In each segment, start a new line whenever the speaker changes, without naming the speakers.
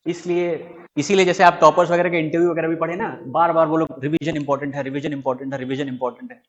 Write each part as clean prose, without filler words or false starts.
इसलिए इसीलिए जैसे आप टॉपर्स वगैरह के इंटरव्यू वगैरह भी पढ़े ना, बार बार वो लोग रिवीजन इंपॉर्टेंट है, रिवीजन इंपॉर्टेंट है, रिवीजन इंपॉर्टेंट है।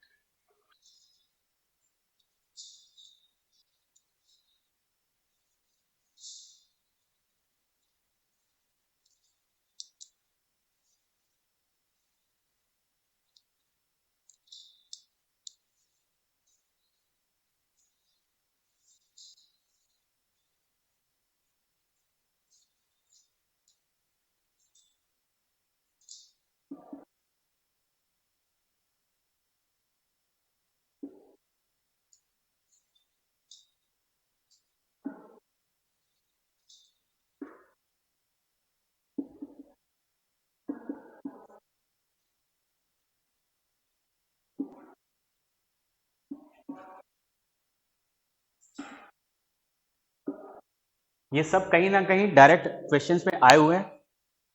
ये सब कहीं ना कहीं डायरेक्ट क्वेश्चंस में आए हुए हैं,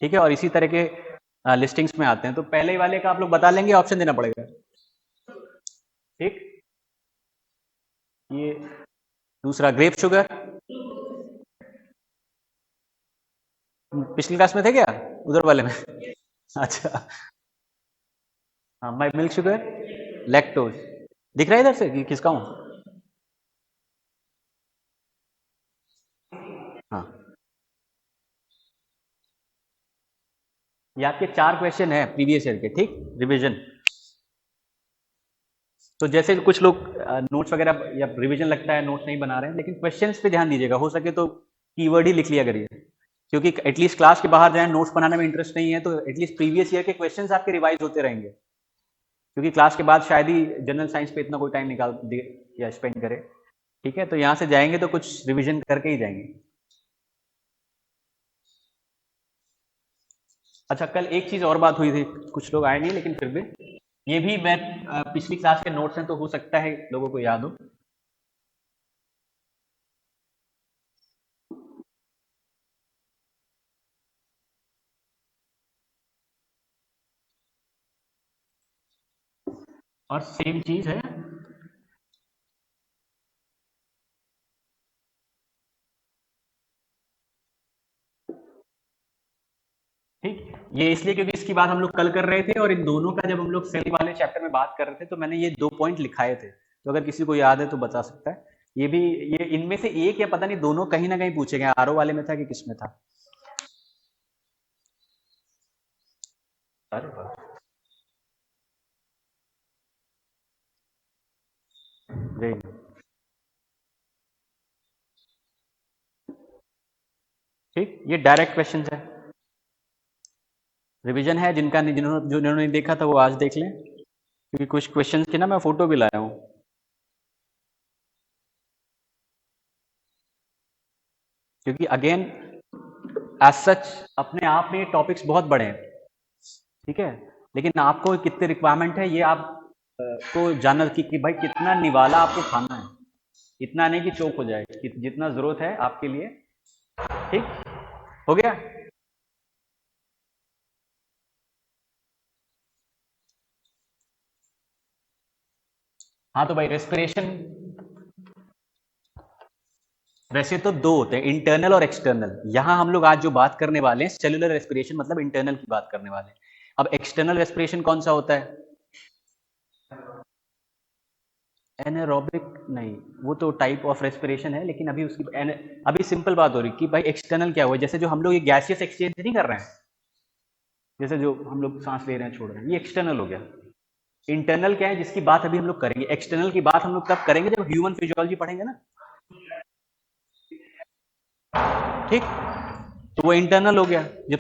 ठीक है, और इसी तरह के लिस्टिंग्स में आते हैं। तो पहले वाले का आप लोग बता लेंगे, ऑप्शन देना पड़ेगा, ठीक। ये दूसरा ग्रेप शुगर, पिछली क्लास में थे क्या उधर वाले में? अच्छा, हाँ, माई मिल्क शुगर, लैक्टोज। दिख रहा है इधर से कि किसका हूं? हाँ, ये आपके 4 क्वेश्चन है प्रीवियस ईयर के, ठीक, रिवीजन। तो जैसे कुछ लोग नोट्स वगैरह या रिवीजन लगता है नोट्स नहीं बना रहे हैं, लेकिन क्वेश्चंस पे ध्यान दीजिएगा, हो सके तो कीवर्ड ही लिख लिया करिए, क्योंकि एटलीस्ट क्लास के बाहर जाए, नोट्स बनाने में इंटरेस्ट नहीं है तो एटलीस्ट प्रीवियस ईयर के क्वेश्चंस आपके रिवाइज होते रहेंगे, क्योंकि क्लास के बाद शायद ही जनरल साइंस पे इतना कोई टाइम निकाल दे या स्पेंड करे, ठीक है। तो यहाँ से जाएंगे तो कुछ रिविजन करके ही जाएंगे। अच्छा, कल एक चीज और बात हुई थी, कुछ लोग आए नहीं लेकिन फिर भी, ये भी मैं पिछली क्लास के नोट्स हैं तो हो सकता है लोगों को याद हो। और सेम चीज है, ठीक। ये इसलिए क्योंकि इसकी बात हम लोग कल कर रहे थे, और इन दोनों का जब हम लोग सेल वाले चैप्टर में बात कर रहे थे तो मैंने ये 2 पॉइंट लिखाए थे, तो अगर किसी को याद है तो बता सकता है। ये भी, ये इनमें से एक या पता नहीं दोनों कहीं ना कहीं पूछे गए, आरओ वाले में था कि किस में था। अरे वाह, वेरी गुड। ठीक, ये डायरेक्ट क्वेश्चन है, रिवीजन है, जिन्होंने नहीं देखा था वो आज देख लें, क्योंकि कुछ क्वेश्चंस की ना मैं फोटो भी लाया हूँ, क्योंकि अगेन एज सच अपने आप में ये टॉपिक्स बहुत बड़े हैं, ठीक है, लेकिन आपको कितने रिक्वायरमेंट है ये आप को जानना कि भाई कितना निवाला आपको खाना है, इतना नहीं कि चोक हो जाए, कि जितना जरूरत है आपके लिए, ठीक, हो गया। हाँ तो भाई रेस्पिरेशन, वैसे तो दो होते हैं, इंटरनल और एक्सटर्नल। यहां हम लोग आज जो बात करने वाले हैं सेलुलर रेस्पिरेशन, मतलब इंटरनल की बात करने वाले हैं। अब एक्सटर्नल रेस्पिरेशन कौन सा होता है? एनारोबिक नहीं, वो तो टाइप ऑफ रेस्पिरेशन है, लेकिन अभी उसकी अभी सिंपल बात हो रही कि भाई एक्सटर्नल क्या हुआ, जैसे जो हम लोग ये गैसियस एक्सचेंज नहीं कर रहे हैं, जैसे जो हम लोग सांस ले रहे हैं छोड़ रहे हैं, ये एक्सटर्नल हो गया। इंटरनल क्या है जिसकी बात अभी हम लोग करेंगे, एक्सटर्नल की बात हम लोग तब करेंगे जब ह्यूमन फिजियोलॉजी पढ़ेंगे ना, ठीक। तो वो इंटरनल हो गया, जब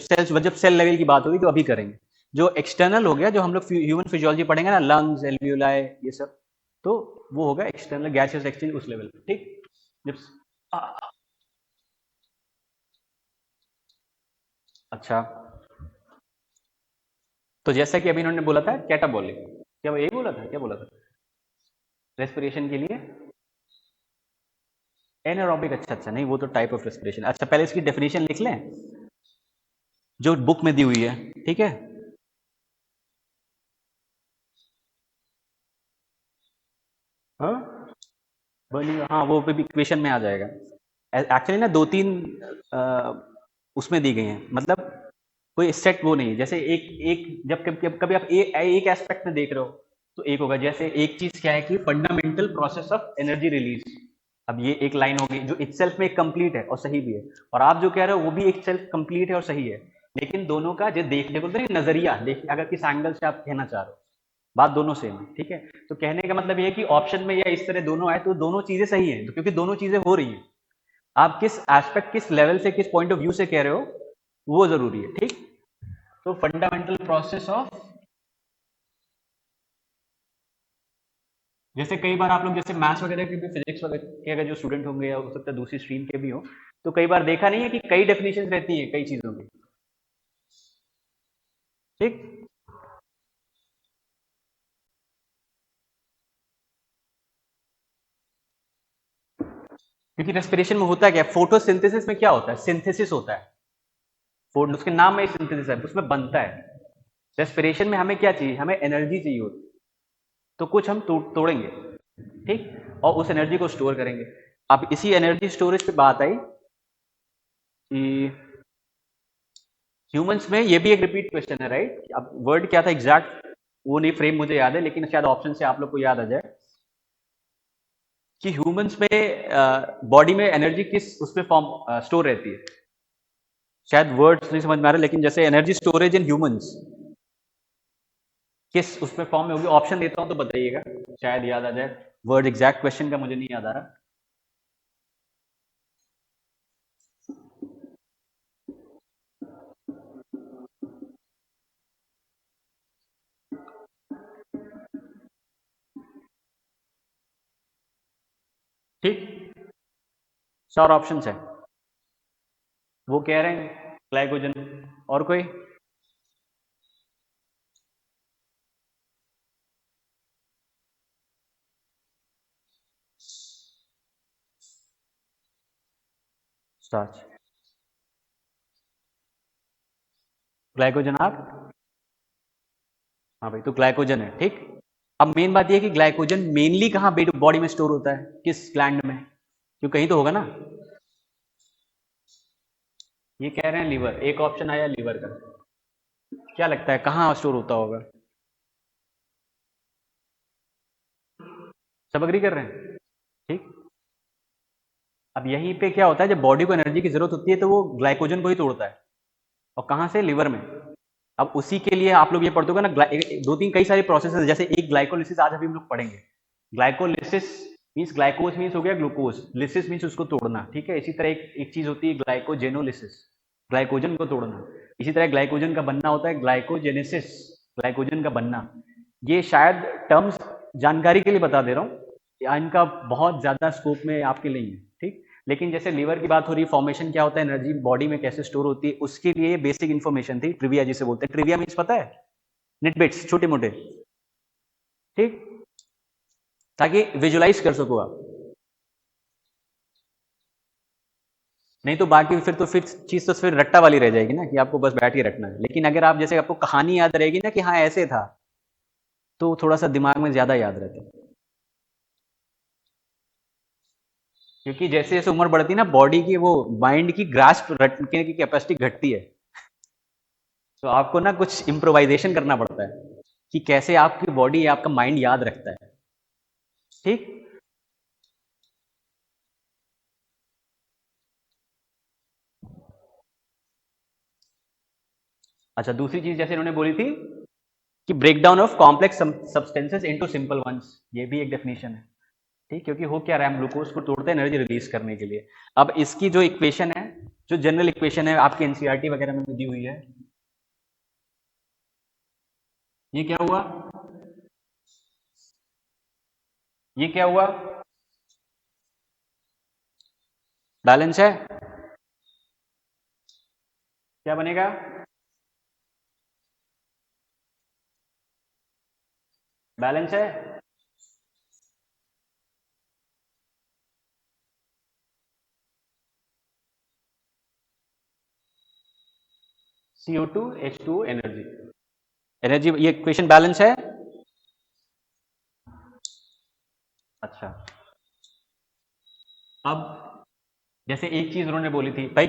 सेल लेवल की बात होगी तो अभी करेंगे। जो एक्सटर्नल हो गया, जो हम लोग ह्यूमन फिजियोलॉजी पढ़ेंगे ना, लंग्स, एल्वियोलाई, ये सब, तो वो होगा एक्सटर्नल गैसियस एक्सचेंज उस लेवल पे, ठीक। जब अच्छा, तो जैसा कि अभी इन्होंने बोला था कैटाबॉलिक, क्या वो यही बोला था, क्या बोला था रेस्पिरेशन के लिए? एनारोबिक, अच्छा अच्छा, नहीं वो तो टाइप ऑफ रेस्पिरेशन। अच्छा, पहले इसकी डेफिनेशन लिख लें जो बुक में दी हुई है, ठीक है। हाँ, बर्निंग, हाँ वो भी इक्वेशन में आ जाएगा। एक्चुअली ना दो तीन उसमें दी गई हैं, मतलब कोई सेट वो नहीं है। जैसे एक एक जब कभी आप एक एस्पेक्ट में देख रहे हो तो एक होगा। जैसे एक चीज क्या है कि fundamental process of energy release, अब ये एक लाइन होगी जो इटसेल्फ में कंप्लीट है और सही भी है, और आप जो कह रहे हो वो भी एक सेल्फ कंप्लीट है और सही है, लेकिन दोनों का जो देखने को नजरिया देख, अगर किस एंगल से आप कहना चाह रहे हो, बात दोनों सेम है, ठीक है। तो कहने का मतलब ये है कि ऑप्शन में या इस तरह दोनों आए तो दोनों चीजें सही है, तो क्योंकि दोनों चीजें हो रही हैं, आप किस एस्पेक्ट, किस लेवल से, किस पॉइंट ऑफ व्यू से कह रहे हो वो जरूरी है, ठीक। तो फंडामेंटल प्रोसेस ऑफ, जैसे कई बार आप लोग जैसे मैथ्स वगैरह के भी, फिजिक्स वगैरह के अगर जो स्टूडेंट होंगे या हो सकता है दूसरी स्ट्रीम के भी हो, तो कई बार देखा नहीं है कि कई डेफिनेशन रहती है कई चीजों की, ठीक। क्योंकि रेस्पिरेशन में होता है क्या, फोटोसिंथेसिस में क्या होता है, सिंथेसिस होता है, उसके नाम में सिंथेसिस है, उसमें बनता है। रेस्पिरेशन में हमें क्या चाहिए, हमें एनर्जी चाहिए होती है, तो कुछ हम तोड़ेंगे, ठीक, और उस एनर्जी को स्टोर करेंगे। अब इसी एनर्जी स्टोरेज पे बात आई कि ह्यूमंस में ये भी एक रिपीट क्वेश्चन है, राइट। अब वर्ड क्या था एग्जैक्ट वो नहीं, फ्रेम मुझे याद है, लेकिन शायद ऑप्शन से आप लोग को याद आ जाए कि ह्यूमंस में बॉडी में एनर्जी किस उसमें फॉर्म स्टोर रहती है। शायद वर्ड्स नहीं समझ में आ रहे, लेकिन जैसे एनर्जी स्टोरेज इन ह्यूमंस किस उसमें फॉर्म में होगी, ऑप्शन देता हूं तो बताइएगा, शायद याद आ जाए। वर्ड एग्जैक्ट क्वेश्चन का मुझे नहीं याद आ रहा। ठीक, चार ऑप्शन है, वो कह रहे हैं ग्लाइकोजन। और कोई? स्टार्च, ग्लाइकोजन आप? हाँ भाई, तो ग्लाइकोजन है, ठीक। अब मेन बात यह है कि ग्लाइकोजन मेनली कहाँ बॉडी में स्टोर होता है, किस ग्लैंड में, क्यों कहीं तो होगा ना। ये कह रहे हैं लीवर, एक ऑप्शन आया लीवर का। क्या लगता है कहाँ स्टोर होता होगा? सब अग्री कर रहे हैं, ठीक। अब यहीं पे क्या होता है, जब बॉडी को एनर्जी की जरूरत होती है तो वो ग्लाइकोजन को ही तोड़ता है, और कहाँ से, लीवर में। अब उसी के लिए आप लोग ये पढ़ते होगा ना, दो तीन कई सारे प्रोसेस, जैसे एक ग्लाइकोलिसिस आज अभी हम लोग पढ़ेंगे। ग्लाइकोलिसिस मीन्स, ग्लाइकोज मीन्स हो गया ग्लूकोज, लिसिस मीन्स उसको तोड़ना, ठीक है। इसी तरह एक चीज होती है ग्लाइकोजेनोलिसिस, ग्लाइकोजन को तोड़ना। इसी तरह ग्लाइकोजन का बनना होता है ग्लाइकोजेनेसिस, ग्लाइकोजन का बनना। ये शायद टर्म्स जानकारी के लिए बता दे रहा हूँ, इनका बहुत ज्यादा स्कोप में आपके लिए है, ठीक। लेकिन जैसे लीवर की बात हो रही है, फॉर्मेशन क्या होता है, एनर्जी बॉडी में कैसे स्टोर होती है, उसके लिए बेसिक इन्फॉर्मेशन थी, ट्रिविया जिसे बोलते हैं। ट्रिविया मीन्स पता है, निटबिट्स, छोटे मोटे, ठीक, ताकि विजुलाइज कर सको आप। नहीं तो बाकी फिर चीज तो फिर रट्टा वाली रह जाएगी ना, कि आपको बस बैठ के रखना है। लेकिन अगर आप जैसे आपको कहानी याद रहेगी ना कि हाँ ऐसे था, तो थोड़ा सा दिमाग में ज्यादा याद रहता है। क्योंकि जैसे जैसे उम्र बढ़ती है ना, बॉडी की वो माइंड की ग्रास्प रखने की कैपेसिटी घटती है, तो आपको ना कुछ इम्प्रोवाइजेशन करना पड़ता है कि कैसे आपकी बॉडी, आपका माइंड याद रखता है, ठीक। अच्छा, दूसरी चीज जैसे इन्होंने बोली थी कि break down of complex substances into simple ones, ये भी एक डेफिनेशन है, ठीक। क्योंकि हो क्या रहा है, हम ग्लूकोज को तोड़ते हैं एनर्जी रिलीज करने के लिए। अब इसकी जो इक्वेशन है, जो जनरल इक्वेशन है आपकी एनसीईआरटी वगैरह में दी हुई है, ये क्या हुआ, ये क्या हुआ, बैलेंस है, क्या बनेगा, बैलेंस है। CO2 H2O एनर्जी, एनर्जी, ये इक्वेशन बैलेंस है। अच्छा, अब जैसे एक चीज उन्होंने बोली थी भाई,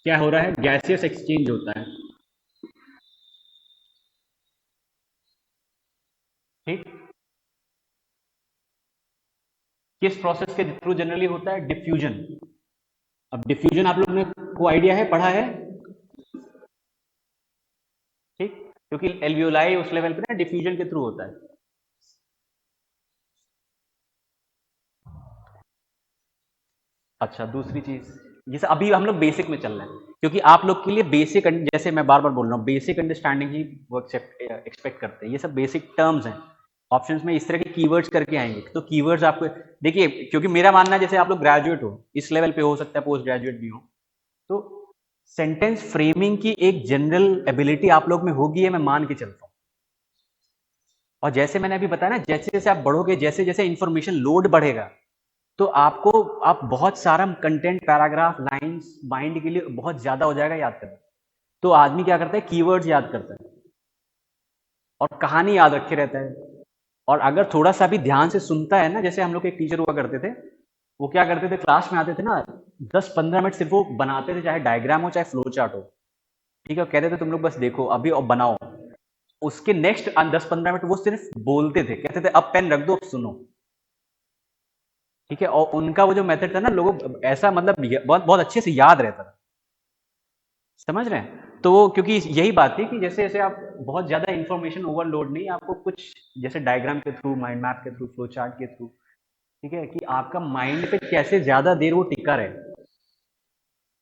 क्या हो रहा है, गैसियस एक्सचेंज होता है। ठीक, किस प्रोसेस के थ्रू जनरली होता है, डिफ्यूजन। अब डिफ्यूजन आप लोग ने को आइडिया है, पढ़ा है। ठीक, क्योंकि एल्वियोलाई उस लेवल पे ना डिफ्यूजन के थ्रू होता है। अच्छा, दूसरी चीज, जैसे अभी हम लोग बेसिक में चल रहे हैं, क्योंकि आप लोग के लिए बेसिक, जैसे मैं बार बार बोल रहा हूँ, बेसिक अंडरस्टैंडिंग ही वो एक्सपेक्ट करते हैं। ये सब बेसिक टर्म्स हैं। ऑप्शंस में इस तरह के कीवर्ड्स करके आएंगे, तो कीवर्ड्स आपको देखिए, क्योंकि मेरा मानना है जैसे आप लोग ग्रेजुएट हो, इस लेवल पे हो सकता है पोस्ट ग्रेजुएट भी हो, तो सेंटेंस फ्रेमिंग की एक जनरल एबिलिटी आप लोग में होगी, है मैं मान के चलता हूँ। और जैसे मैंने अभी बताया ना, जैसे जैसे आप बढ़ोगे, जैसे जैसे इंफॉर्मेशन लोड बढ़ेगा, तो आपको, आप बहुत सारा कंटेंट, पैराग्राफ, लाइंस माइंड के लिए बहुत ज्यादा हो जाएगा याद करना। तो आदमी क्या करता है, कीवर्ड्स याद करता है और कहानी याद रखे रहता है। और अगर थोड़ा सा भी ध्यान से सुनता है ना, जैसे हम लोग के एक टीचर हुआ करते थे, वो क्या करते थे, क्लास में आते थे ना, 10-15 मिनट सिर्फ वो बनाते थे, चाहे डायग्राम हो चाहे फ्लो चार्ट हो। ठीक है, कहते थे तुम लोग बस देखो अभी और बनाओ। उसके नेक्स्ट 10-15 मिनट वो सिर्फ बोलते थे, कहते थे अब पेन रख दो, अब सुनो। ठीक है, और उनका वो जो मेथड था ना, लोगों ऐसा मतलब बहुत बहुत अच्छे से याद रहता था। समझ रहे हैं, तो क्योंकि यही बात थी कि जैसे जैसे आप बहुत ज्यादा इंफॉर्मेशन ओवरलोड नहीं, आपको कुछ जैसे डायग्राम के थ्रू, माइंड मैप के थ्रू, फ्लो चार्ट के थ्रू, ठीक है, कि आपका माइंड पे कैसे ज्यादा देर वो टिका रहे।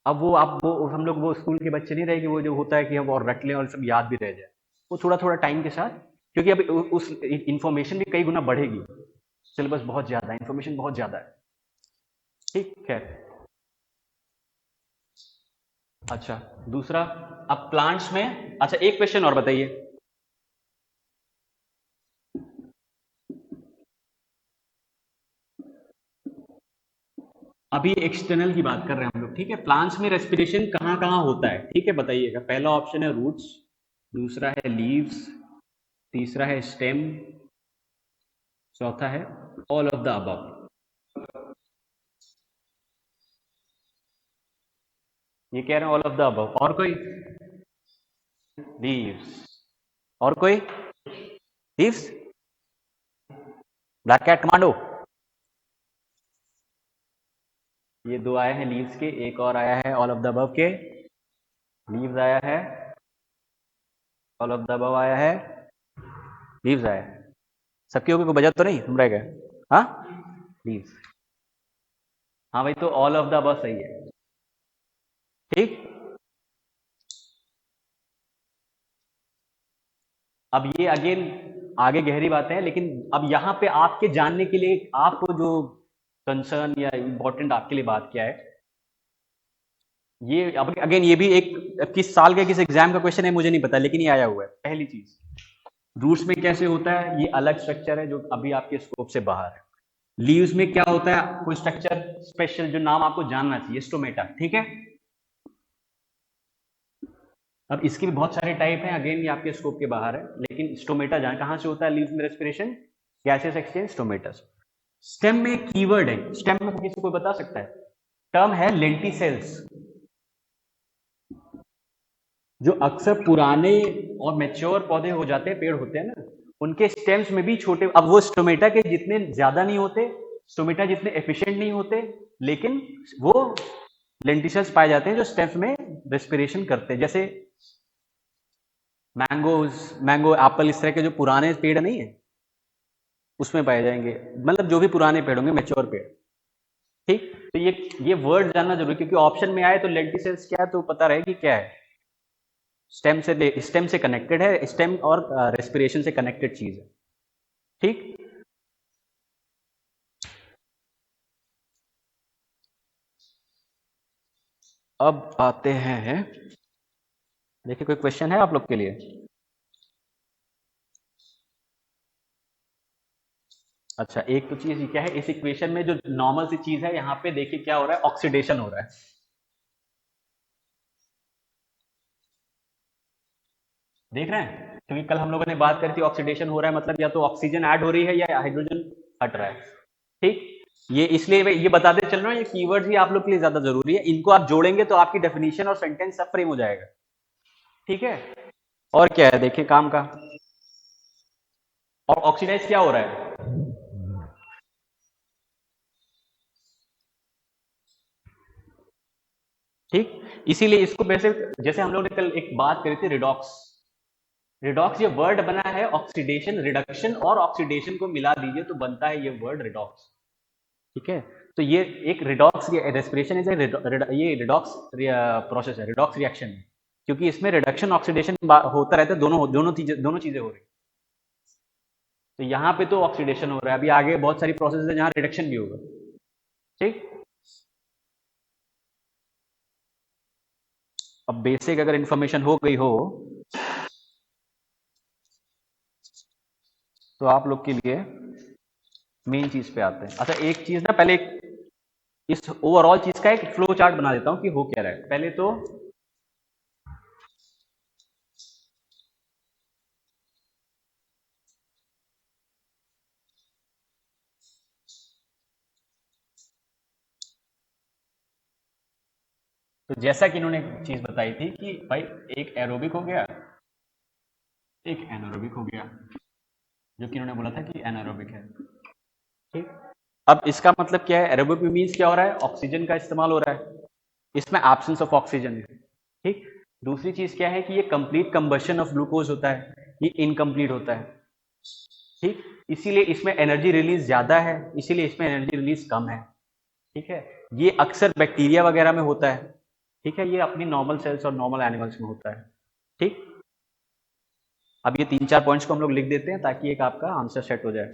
अब वो आप वो हम लोग वो स्कूल के बच्चे नहीं रहे कि वो जो होता है कि हम और रट लें और सब याद भी रह जाए। वो थोड़ा थोड़ा टाइम के साथ, क्योंकि अब उस इंफॉर्मेशन भी कई गुना बढ़ेगी, सिलेबस बहुत ज्यादा है, इंफॉर्मेशन बहुत ज्यादा है। ठीक है। अच्छा, दूसरा, अब प्लांट्स में, अच्छा एक क्वेश्चन और बताइए। अभी एक्सटर्नल की बात कर रहे हैं हम लोग, ठीक है। प्लांट्स में रेस्पिरेशन कहाँ कहाँ होता है, ठीक है, बताइएगा। पहला ऑप्शन है रूट्स, दूसरा है लीव्स, तीसरा है स्टेम, चौथा है ऑल ऑफ द अबव। ये कह रहे हैं ऑल ऑफ द अबव, और कोई? लीव्स, और कोई? Leaves, black cat commando. ये दो आए हैं लीव्स के, एक और आया है ऑल ऑफ द अबव के। लीव्स आया है, ऑल ऑफ द अबव आया है, लीव्स आया है। सबके होके कोई बजा तो नहीं, तुम रह गए? हाँ, लीव्स। हाँ भाई, तो ऑल ऑफ द अबव सही है। ठीक, अब ये अगेन आगे गहरी बातें हैं, लेकिन अब यहाँ पे आपके जानने के लिए, आपको जो कंसर्न या इंपॉर्टेंट आपके लिए बात क्या है, ये अब अगेन ये भी एक किस साल का किस एग्जाम का क्वेश्चन है मुझे नहीं पता, लेकिन ये आया हुआ है। पहली चीज, रूट्स में कैसे होता है, ये अलग स्ट्रक्चर है जो अभी आपके स्कोप से बाहर है। लीव्स में क्या होता है, कोई स्ट्रक्चर स्पेशल जो नाम आपको जानना चाहिए, स्टोमेटा, ठीक है। अब इसके भी बहुत सारे टाइप हैं, अगेन ये आपके स्कोप के बाहर है, लेकिन स्टोमेटा जान कहां से होता है, लीव्स में respiration, gases exchange, stomata. Stem में एक कीवर्ड है, स्टेम में किसी को बता सकता है? टर्म है लेंटिसेल्स, जो अक्सर पुराने और मैच्योर पौधे हो जाते हैं, पेड़ होते हैं ना, उनके स्टेम्स में भी छोटे, अब वो स्टोमेटा के जितने ज्यादा नहीं होते, स्टोमेटा जितने एफिशिएंट नहीं होते, लेकिन वो लेंटिसेल्स पाए जाते हैं जो स्टेम्स में रेस्पिरेशन करते हैं। जैसे मैंगोज, मैंगो, एप्पल, इस तरह के जो पुराने पेड़ नहीं है, उसमें पाए जाएंगे, मतलब जो भी पुराने पेड़ होंगे, मैच्योर पेड़। ठीक, तो ये वर्ड जानना जरूरी, क्योंकि ऑप्शन में आए तो लेंटिसेल्स क्या है तो पता रहे कि क्या है। स्टेम से कनेक्टेड है, स्टेम और रेस्पिरेशन से कनेक्टेड चीज है। ठीक, अब आते हैं, देखिए कोई क्वेश्चन है आप लोग के लिए? अच्छा, एक तो चीज क्या है, इस इक्वेशन में जो नॉर्मल सी चीज है, यहाँ पे देखिए क्या हो रहा है, ऑक्सीडेशन हो रहा है। देख रहे हैं, क्योंकि कल हम लोगों ने बात करी थी, ऑक्सीडेशन हो रहा है मतलब या तो ऑक्सीजन ऐड हो रही है या हाइड्रोजन हट रहा है। ठीक, ये इसलिए ये बताते चल रहा हूँ, ये कीवर्ड्स ही आप लोग के लिए ज्यादा जरूरी है, इनको आप जोड़ेंगे तो आपकी डेफिनेशन और सेंटेंस सब फ्रेम हो जाएगा। ठीक है। और क्या है देखिए काम का। और ऑक्सीडाइज क्या हो रहा है? ठीक, इसीलिए इसको वैसे, जैसे हम लोग ने कल एक बात करी थी रिडॉक्स। रिडॉक्स ये वर्ड बना है ऑक्सीडेशन रिडक्शन और ऑक्सीडेशन को मिला दीजिए तो बनता है ये वर्ड रिडॉक्स। ठीक है। तो ये एक रिडॉक्स रेस्पिरेशन इज ये रिडॉक्स प्रोसेस है, रिडॉक्स रिएक्शन है, क्योंकि इसमें रिडक्शन ऑक्सीडेशन होता रहता है, दोनों चीजें हो रही। तो यहाँ पे तो ऑक्सीडेशन हो रहा है, अभी आगे बहुत सारी प्रोसेस है जहाँ रिडक्शन भी होगा। ठीक। अब बेसिक अगर इंफॉर्मेशन हो गई हो तो आप लोग के लिए मेन चीज पे आते हैं। अच्छा एक चीज ना, पहले इस ओवरऑल चीज का एक फ्लो चार्ट बना देता हूं कि हो क्या रहा है पहले तो। तो जैसा कि इन्होंने एक चीज बताई थी कि भाई एक एरोबिक हो गया, एक एनारोबिक हो गया, जो कि इन्होंने बोला था कि एनारोबिक है। ठीक। अब इसका मतलब क्या है, एरोबिक मीन्स क्या हो रहा है, ऑक्सीजन का इस्तेमाल हो रहा है, इसमें एब्सेंस ऑफ ऑक्सीजन है। ठीक। दूसरी चीज क्या है कि ये कंप्लीट कंबशन ऑफ ग्लूकोज होता है, ये इनकम्प्लीट होता है। ठीक। इसीलिए इसमें एनर्जी रिलीज ज्यादा है, इसीलिए इसमें एनर्जी रिलीज कम है। ठीक है। ये अक्सर बैक्टीरिया वगैरह में होता है। ठीक है, ये अपनी नॉर्मल सेल्स और नॉर्मल एनिमल्स में होता है। ठीक। अब ये 3-4 पॉइंट्स को हम लोग लिख देते हैं ताकि एक आपका आंसर सेट हो जाए।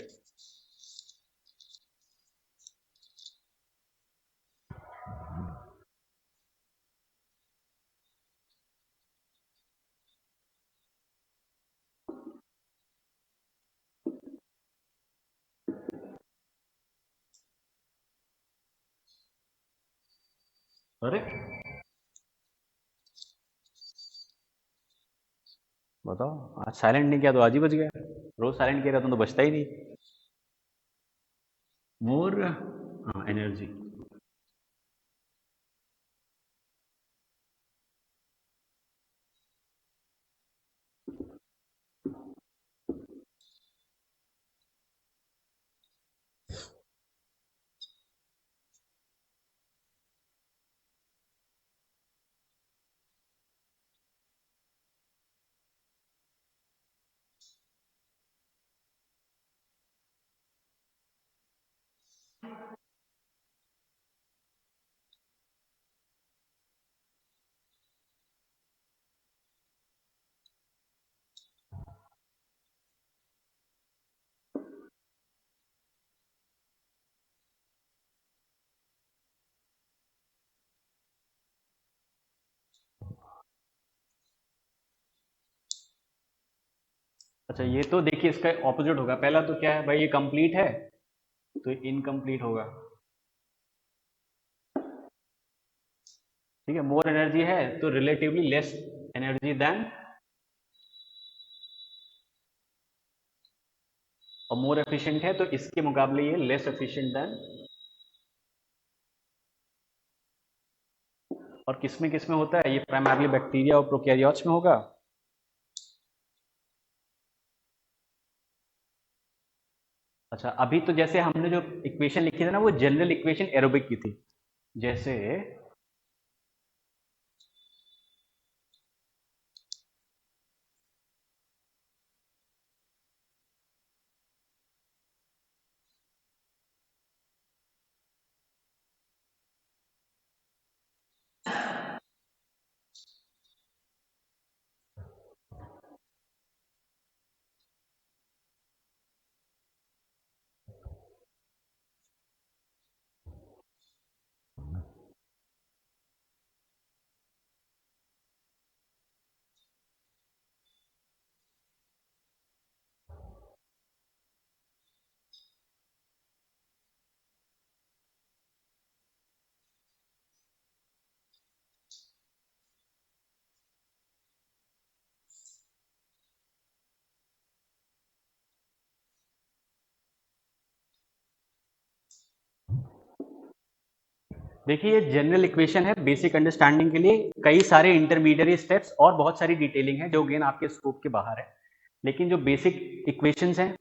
अरे बताओ, आज साइलेंट नहीं किया तो आज ही बच गया, रोज साइलेंट किया रहता तो बचता ही नहीं। More energy. अच्छा ये तो देखिए इसका ऑपोजिट होगा, पहला तो क्या है भाई, ये कंप्लीट है तो इनकम्प्लीट होगा। ठीक है, मोर एनर्जी है तो रिलेटिवली लेस एनर्जी देन, और मोर एफिशिएंट है तो इसके मुकाबले ये लेस एफिशिएंट देन। और किस में होता है ये, प्राइमरली बैक्टीरिया और प्रोकैरियोट्स में होगा। अच्छा अभी तो जैसे हमने जो इक्वेशन लिखी थी ना, वो जनरल इक्वेशन एरोबिक की थी। जैसे देखिए ये जनरल इक्वेशन है बेसिक अंडरस्टैंडिंग के लिए, कई सारे इंटरमीडिएट स्टेप्स और बहुत सारी डिटेलिंग है जो गेन आपके स्कोप के बाहर है, लेकिन जो बेसिक इक्वेशंस हैं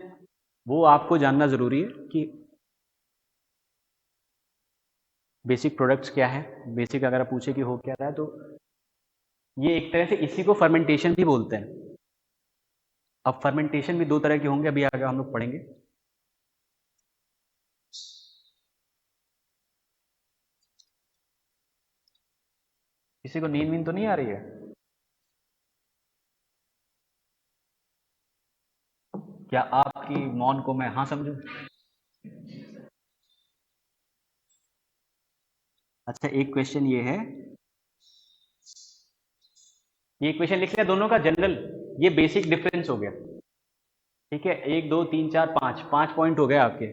वो आपको जानना जरूरी है कि बेसिक प्रोडक्ट्स क्या है। बेसिक अगर आप पूछे कि हो क्या रहा है, तो ये एक तरह से इसी को फर्मेंटेशन भी बोलते हैं। अब फर्मेंटेशन भी दो तरह के होंगे, अभी आगे हम लोग पढ़ेंगे। किसी को नींद वींद तो नहीं आ रही है? क्या आपकी मौन को मैं हाँ समझूं? अच्छा, एक क्वेश्चन ये है, ये क्वेश्चन लिख लिया दोनों का जनरल, ये बेसिक डिफरेंस हो गया। ठीक है, एक दो तीन चार पाँच, 5 पॉइंट हो गए आपके।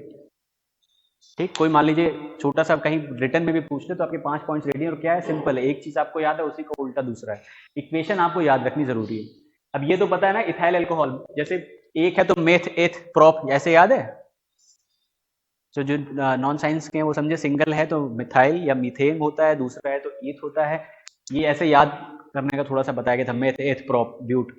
ठीक, कोई मान लीजिए छोटा सा कहीं रिटर्न में भी पूछ ले तो आपके 5 पॉइंट्स रेडी है। और क्या है, सिंपल है, एक चीज आपको याद है, उसी का उल्टा दूसरा है। इक्वेशन आपको याद रखनी जरूरी है। अब ये तो पता है ना, इथाइल अल्कोहल, जैसे एक है तो मेथ एथ प्रोप, ऐसे याद है। तो जो नॉन साइंस के हैं वो समझे, सिंगल है तो मिथाइल या मीथेन होता है, दूसरा है तो ईथ होता है। ये ऐसे याद करने का थोड़ा सा बताया गया था, मेथ एथ प्रोप ब्यूट।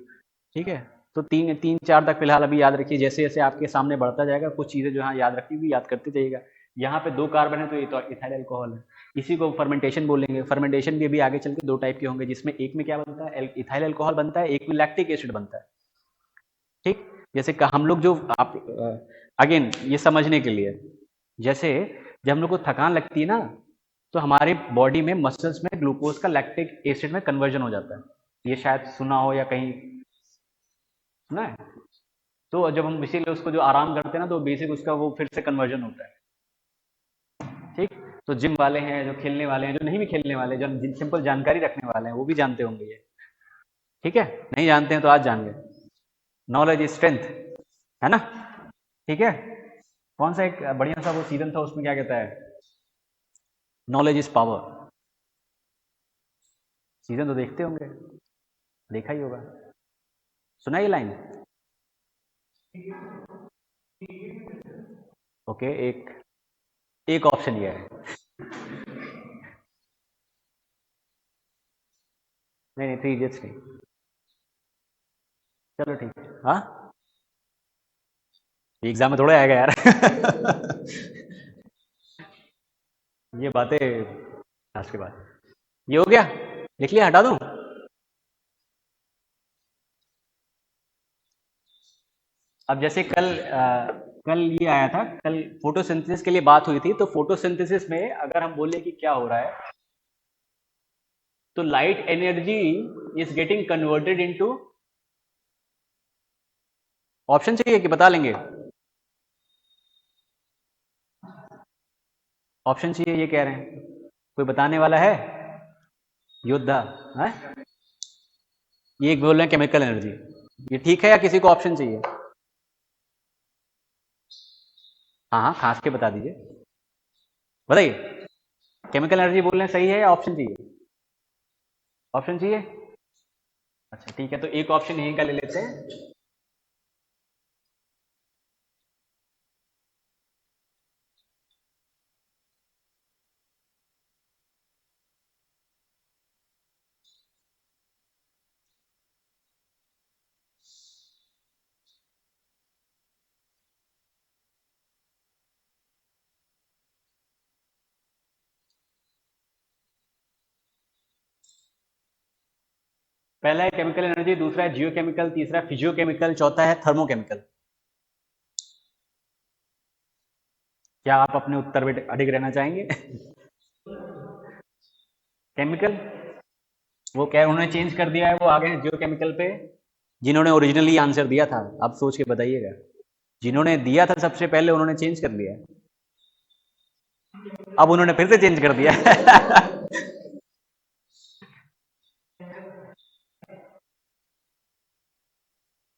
ठीक है, तो तीन तीन चार तक फिलहाल अभी याद रखिए, जैसे जैसे आपके सामने बढ़ता जाएगा कुछ चीजें जो है याद रखी हुई याद करते जाइएगा। यहाँ पे 2 कार्बन है तो ये तो इथाइल अल्कोहल है, इसी को फर्मेंटेशन बोलेंगे। फर्मेंटेशन भी अभी आगे चल के 2 टाइप के होंगे, जिसमें एक में क्या बनता है, इथाइल अल्कोहल बनता है, एक में लैक्टिक एसिड बनता है। ठीक, जैसे हम लोग जो आप अगेन ये समझने के लिए, जैसे जब हम लोग को थकान लगती है ना, तो हमारे बॉडी में मसल्स में ग्लूकोज का लैक्टिक एसिड में कन्वर्जन हो जाता है। ये शायद सुना हो या कहीं सुना है। तो जब हम इसीलिए उसको जो आराम करते हैं ना, तो बेसिक उसका वो फिर से कन्वर्जन होता है। ठीक, तो जिम वाले हैं, जो खेलने वाले हैं, जो नहीं भी खेलने वाले, जो सिंपल जानकारी रखने वाले हैं, वो भी जानते होंगे ये। ठीक है, नहीं जानते हैं तो आज जान गए। नॉलेज इज स्ट्रेंथ, है ना। ठीक है, कौन सा एक बढ़िया सा वो सीजन था, उसमें क्या कहता है, नॉलेज इज पावर। सीजन तो देखते होंगे, देखा ही होगा, सुना ये लाइन। ओके, एक एक ऑप्शन ये है। नहीं नहीं, 3 इडियट्स नहीं। चलो ठीक है, हाँ, एग्जाम में थोड़ा आएगा यार। ये बातें आज के बाद। ये हो गया, लिख लिया, हटा दूं? अब जैसे कल ये आया था, कल फोटोसिंथेसिस के लिए बात हुई थी, तो फोटोसिंथेसिस में अगर हम बोले कि क्या हो रहा है, तो light energy is getting converted into, option चाहिए कि बता लेंगे? ऑप्शन चाहिए ये कह रहे हैं, कोई बताने वाला है? योद्धा है। ये एक बोल रहे हैं केमिकल एनर्जी, ये ठीक है या किसी को ऑप्शन चाहिए? हाँ हाँ, खास के बता दीजिए, बताइए। केमिकल एनर्जी बोल रहे हैं, सही है या ऑप्शन चाहिए? ऑप्शन चाहिए। अच्छा ठीक है, तो एक ऑप्शन यहीं का ले लेते हैं। पहला है केमिकल एनर्जी, दूसरा है जियोकेमिकल, तीसरा फिजियोकेमिकल, चौथा है थर्मोकेमिकल। क्या आप अपने उत्तर पे अडिग रहना चाहेंगे? केमिकल, वो क्या उन्होंने चेंज कर दिया है, वो आ गए हैं जियोकेमिकल पे। जिन्होंने ओरिजिनली आंसर दिया था, आप सोच के बताइएगा, जिन्होंने दिया था सबसे पहले उन्होंने चेंज कर दिया, अब उन्होंने फिर से चेंज कर दिया।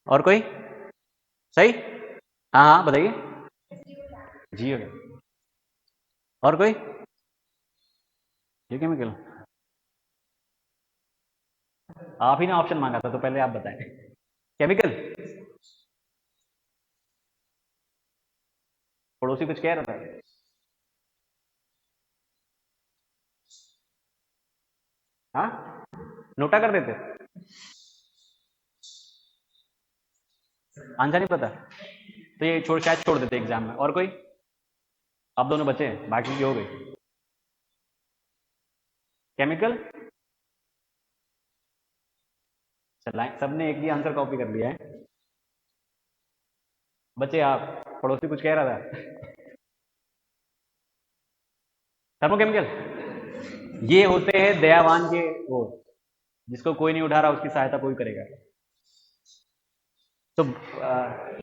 और कोई सही? हाँ हाँ बताइए। जी हो गया, और कोई? जियोकेमिकल, आप ही ने ऑप्शन मांगा था तो पहले आप बताएं। केमिकल, पड़ोसी कुछ कह रहा था। हाँ, नोटा कर देते, आंसर नहीं पता तो ये छोड़, शायद छोड़ देते एग्जाम में। और कोई? आप दोनों बचे हैं, बाकी की हो गई। केमिकल, चलाएं, सबने एक ही आंसर कॉपी कर लिया है। बचे आप, पड़ोसी कुछ कह रहा था। थर्मोकेमिकल, ये होते हैं दयावान के वो, जिसको कोई नहीं उठा रहा उसकी सहायता कोई करेगा। तो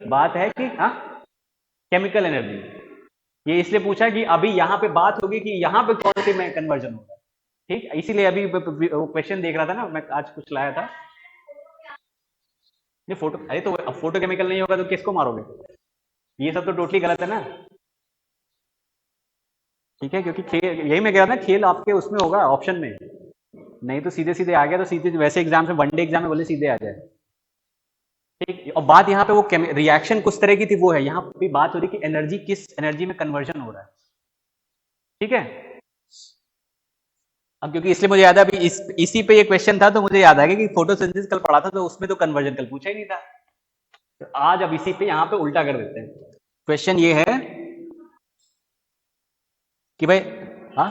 बात है कि हाँ, केमिकल एनर्जी, ये इसलिए पूछा कि अभी यहाँ पे बात होगी कि यहाँ पे कौन सी में कन्वर्जन होगा। ठीक, इसीलिए अभी वो क्वेश्चन देख रहा था ना मैं, आज कुछ लाया था। ये फोटो, अरे तो अब फोटो केमिकल नहीं होगा तो किसको मारोगे? ये सब तो टोटली गलत है ना। ठीक है, क्योंकि खेल, यही मैं कह रहा था, खेल आपके उसमें होगा ऑप्शन में, नहीं तो सीधे सीधे आ गया तो सीधे, वैसे एग्जाम में वनडे एग्जाम में बोले सीधे आ जाए। ठीक, और बात यहाँ पे वो रिएक्शन कुछ तरह की थी, वो है यहाँ भी बात हो रही कि एनर्जी किस एनर्जी में कन्वर्जन हो रहा है। ठीक है, अब क्योंकि इसलिए मुझे याद है अभी इसी पे ये क्वेश्चन था तो मुझे याद आ गया कि फोटोसिंथेसिस कल पढ़ा था तो उसमें तो कन्वर्जन कल पूछा ही नहीं था। तो आज अब इसी पे यहाँ पे उल्टा कर देते हैं। क्वेश्चन ये है कि भाई, हाँ,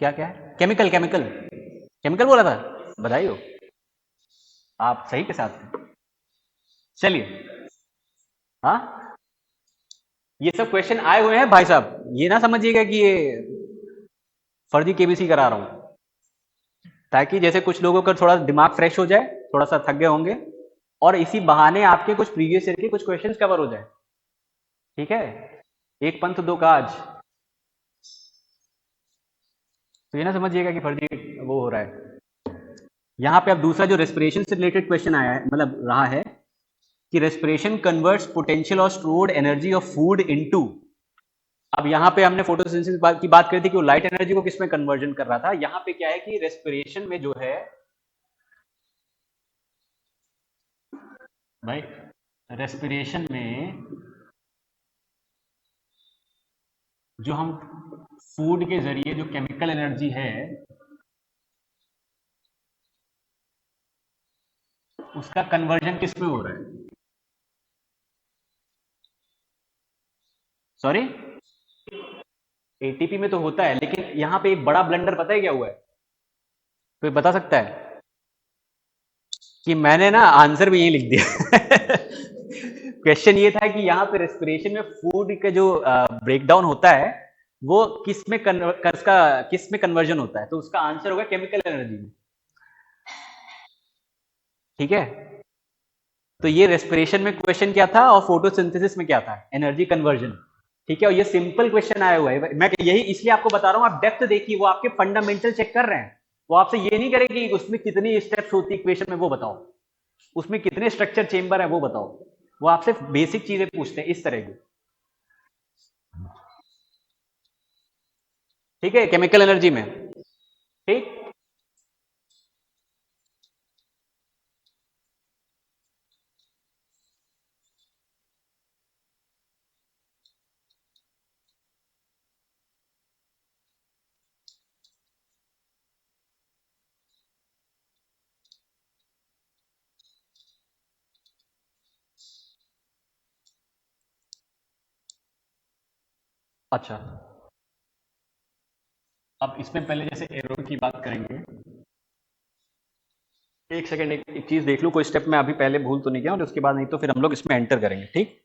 क्या क्या है, केमिकल केमिकल केमिकल बोला था, बधाई हो, आप सही के साथ थे। चलिए, हाँ, ये सब क्वेश्चन आए हुए हैं भाई साहब, ये ना समझिएगा कि ये फर्जी केबीसी करा रहा हूं, ताकि जैसे कुछ लोगों का थोड़ा दिमाग फ्रेश हो जाए, थोड़ा सा थक गए होंगे, और इसी बहाने आपके कुछ प्रीवियस ईयर के कुछ क्वेश्चंस कवर हो जाए। ठीक है, एक पंथ दो काज, तो ये ना समझिएगा कि फर्जी वो हो रहा है। यहाँ पे अब दूसरा जो रेस्पिरेशन से रिलेटेड क्वेश्चन आया है, मतलब रहा है कि रेस्पिरेशन कन्वर्ट्स पोटेंशियल और stored energy of food into. अब यहाँ पे हमने फोटोसिंथेसिस की बात करी थी कि वो लाइट एनर्जी को किसमें कन्वर्जन कर रहा था। यहाँ पे क्या है कि रेस्पिरेशन में जो है भाई, रेस्पिरेशन में जो हम फूड के जरिए जो केमिकल एनर्जी है उसका कन्वर्जन किस में हो रहा है? सॉरी, एटीपी में तो होता है, लेकिन यहां पे एक बड़ा ब्लंडर पता है क्या हुआ है? कोई बता सकता है? कि मैंने ना आंसर भी यही लिख दिया। क्वेश्चन ये था कि यहाँ पे रेस्पिरेशन में फूड का जो ब्रेकडाउन होता है वो किस में कन्वर्जन होता है, तो उसका आंसर होगा केमिकल एनर्जी में। ठीक है, तो ये रेस्पिरेशन में क्वेश्चन क्या था और फोटोसिंथेसिस में क्या था, एनर्जी कन्वर्जन। ठीक है, और ये सिंपल क्वेश्चन आया हुआ है, मैं यही इसलिए आपको बता रहा हूं, आप डेप्थ देखिए, वो आपके फंडामेंटल चेक कर रहे हैं। वो आपसे ये नहीं करेगी उसमें कितनी स्टेप्स होती है इक्वेशन में वो बताओ, उसमें कितने स्ट्रक्चर चेंबर है वो बताओ। वो आपसे बेसिक चीजें पूछते हैं इस तरह की। ठीक है, केमिकल एनर्जी में। ठीक, अच्छा, अब इसमें पहले जैसे एरो की बात करेंगे, एक सेकंड, एक चीज देख लूं, कोई स्टेप मैं अभी पहले भूल तो नहीं गया, और उसके बाद नहीं तो फिर हम लोग इसमें एंटर करेंगे। ठीक,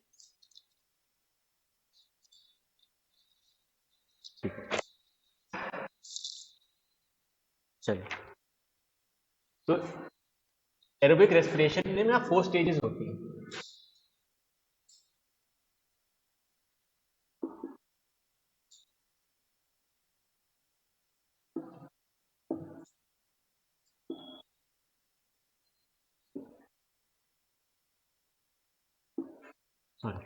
चलिए, तो एरोबिक रेस्पिरेशन में ना 4 स्टेजेस होती हैं। सॉरी,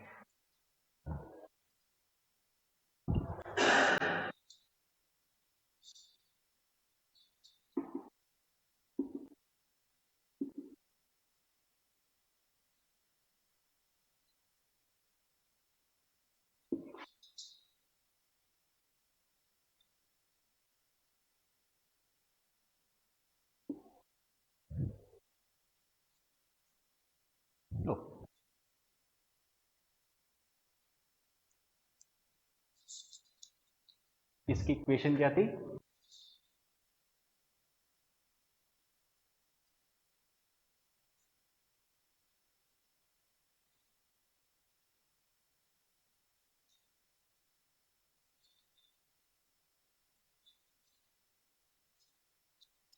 इसकी इक्वेशन क्या थी?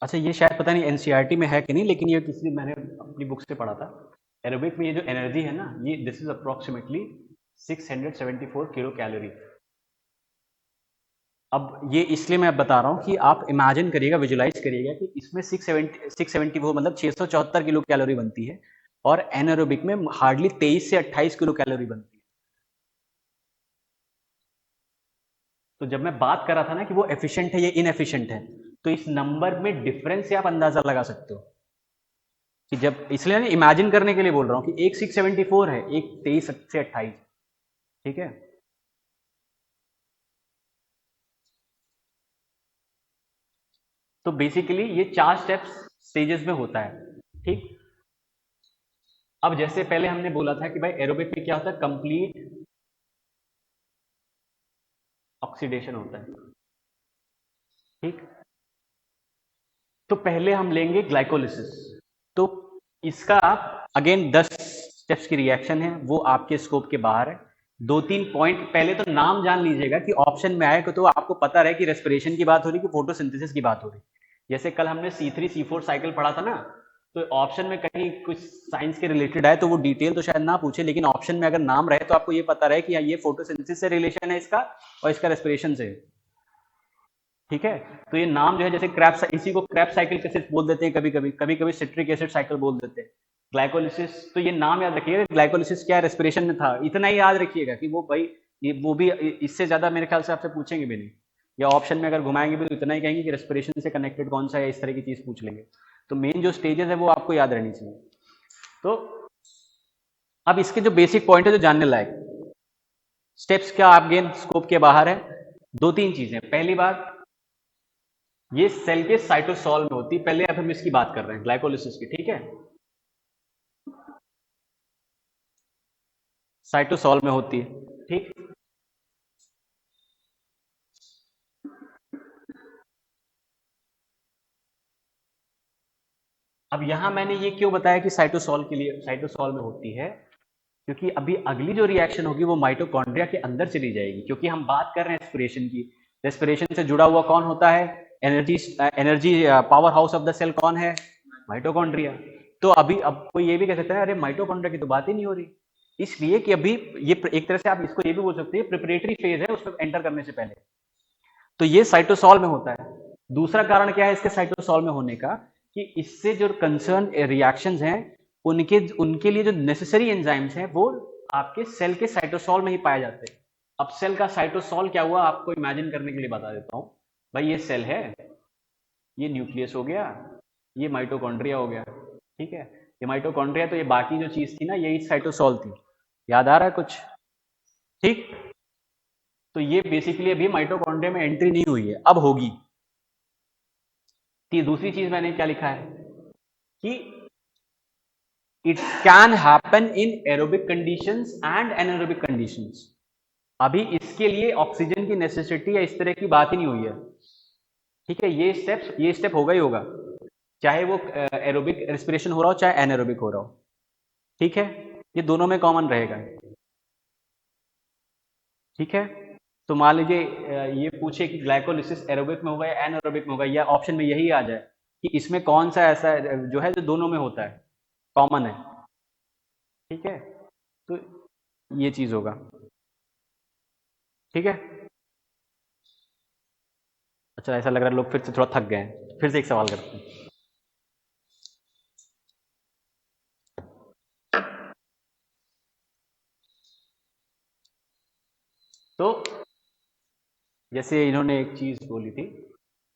अच्छा, ये शायद पता नहीं एनसीईआरटी में है कि नहीं, लेकिन ये किसी मैंने अपनी बुक से पढ़ा था। एरोबिक में ये जो एनर्जी है ना, ये this is approximately 674 kilo calorie. अब ये इसलिए मैं बता रहा हूँ कि आप इमेजिन करिएगा, विजुलाइज करिएगा कि इसमें 670 वो मतलब 674 किलो कैलोरी बनती है, और एनारोबिक में हार्डली 23 से 28 किलो कैलोरी बनती है। तो जब मैं बात कर रहा था ना कि वो एफिशिएंट है, ये इनएफिशिएंट है, तो इस नंबर में डिफरेंस से आप अंदाजा लगा सकते हो कि जब, इसलिए ना इमेजिन करने के लिए बोल रहा हूँ कि एक 674 है, एक 23 से 28। ठीक है। तो बेसिकली ये 4 स्टेप्स स्टेजेस में होता है। ठीक। अब जैसे पहले हमने बोला था कि भाई एरोबिक में क्या होता है, कंप्लीट ऑक्सीडेशन होता है। ठीक। तो पहले हम लेंगे ग्लाइकोलिसिस। तो इसका आप अगेन 10 स्टेप्स की रिएक्शन है, वो आपके स्कोप के बाहर है। 2-3 पॉइंट पहले तो नाम जान लीजिएगा कि ऑप्शन में आए तो आपको पता रहे कि रेस्पिरेशन की बात हो रही कि फोटोसिंथेसिस की बात हो रही। जैसे कल हमने C3 C4 साइकिल पढ़ा था ना, तो ऑप्शन में कहीं कुछ साइंस के रिलेटेड आए तो वो डिटेल तो शायद ना पूछे, लेकिन ऑप्शन में अगर नाम रहे तो आपको ये पता रहे कि ये फोटोसिंथेसिस से रिलेशन है इसका, और इसका रेस्पिरेशन से। ठीक है। तो ये नाम जो है, जैसे इसी को क्रैप साइकिल एसिड बोल देते हैं, कभी कभी, कभी कभी सिट्रिक एसिड साइकिल बोल देते हैं। ग्लाइकोलिसिस, तो ये नाम याद रखिएगा, ग्लाइकोलिसिस क्या रेस्पिरेशन में था, इतना ही याद रखिएगा कि वो भाई, ये वो भी इससे ज्यादा मेरे ख्याल से आपसे पूछेंगे भी नहीं, या ऑप्शन में अगर घुमाएंगे भी तो इतना ही कहेंगे कि रेस्पिरेशन से कनेक्टेड कौन सा है, इस तरह की चीज पूछ लेंगे। तो मेन जो स्टेजेस है वो आपको याद रहनी चाहिए। तो अब इसके जो बेसिक पॉइंट है जो जानने लायक, स्टेप्स क्या आप गेन स्कोप के बाहर है। 2-3 चीजें, पहली बात, ये सेल के साइटोसॉल में होती है। पहले अब हम इसकी बात कर रहे हैं ग्लाइकोलिसिस की। ठीक है। साइटोसॉल में होती है। ठीक। अब यहां मैंने ये क्यों बताया कि साइटोसॉल के लिए, साइटोसॉल में होती है, क्योंकि अभी अगली जो रिएक्शन होगी वो माइटोकॉन्ड्रिया के अंदर चली जाएगी, क्योंकि हम बात कर रहे हैं रेस्पिरेशन की। रेस्पिरेशन से जुड़ा हुआ कौन होता है, energy, energy power house of the cell कौन है, माइटोकॉन्ड्रिया। तो अभी अब कोई ये भी कह सकता है अरे माइटोकॉन्ड्रिया की तो बात ही नहीं हो रही, इसलिए कि अभी ये एक तरह से आप इसको ये भी बोल सकते हैं प्रिपरेटरी फेज है उसमें एंटर करने से पहले। तो ये साइटोसॉल में होता है। दूसरा कारण क्या है इसके साइटोसॉल में होने का, कि इससे जो कंसर्न रिएक्शंस हैं, उनके उनके लिए जो नेसेसरी एंजाइम्स हैं वो आपके सेल के साइटोसॉल में ही पाए जाते हैं। अब सेल का साइटोसॉल क्या हुआ आपको इमेजिन करने के लिए बता देता हूं। भाई ये सेल है, ये न्यूक्लियस हो गया, ये माइटोकॉन्ड्रिया हो गया। ठीक है। ये माइटोकॉन्ड्रिया, तो ये बाकी जो चीज थी ना, यही साइटोसॉल थी। याद आ रहा है कुछ? ठीक। तो ये बेसिकली अभी माइटोकॉन्ड्रिया में एंट्री नहीं हुई है, अब होगी। दूसरी चीज मैंने क्या लिखा है कि it can happen in aerobic conditions and anaerobic conditions. अभी इसके लिए ऑक्सीजन की नेसेसिटी या इस तरह की बात ही नहीं हुई है। ठीक है। ये स्टेप होगा ही होगा, चाहे वो एरोबिक रेस्पिरेशन हो रहा हो चाहे एनारोबिक हो रहा हो। ठीक है। ये दोनों में कॉमन रहेगा। ठीक है। तो मान लीजिए ये पूछे कि ग्लाइकोलिसिस एरोबिक में होगा या एनारोबिक में होगा, या ऑप्शन में यही आ जाए कि इसमें कौन सा ऐसा जो है जो दोनों में होता है, कॉमन है। ठीक है। तो ये चीज होगा। ठीक है। अच्छा, ऐसा लग रहा है लोग फिर से थोड़ा थक गए हैं, फिर से एक सवाल करते हैं। तो जैसे इन्होंने एक चीज बोली थी,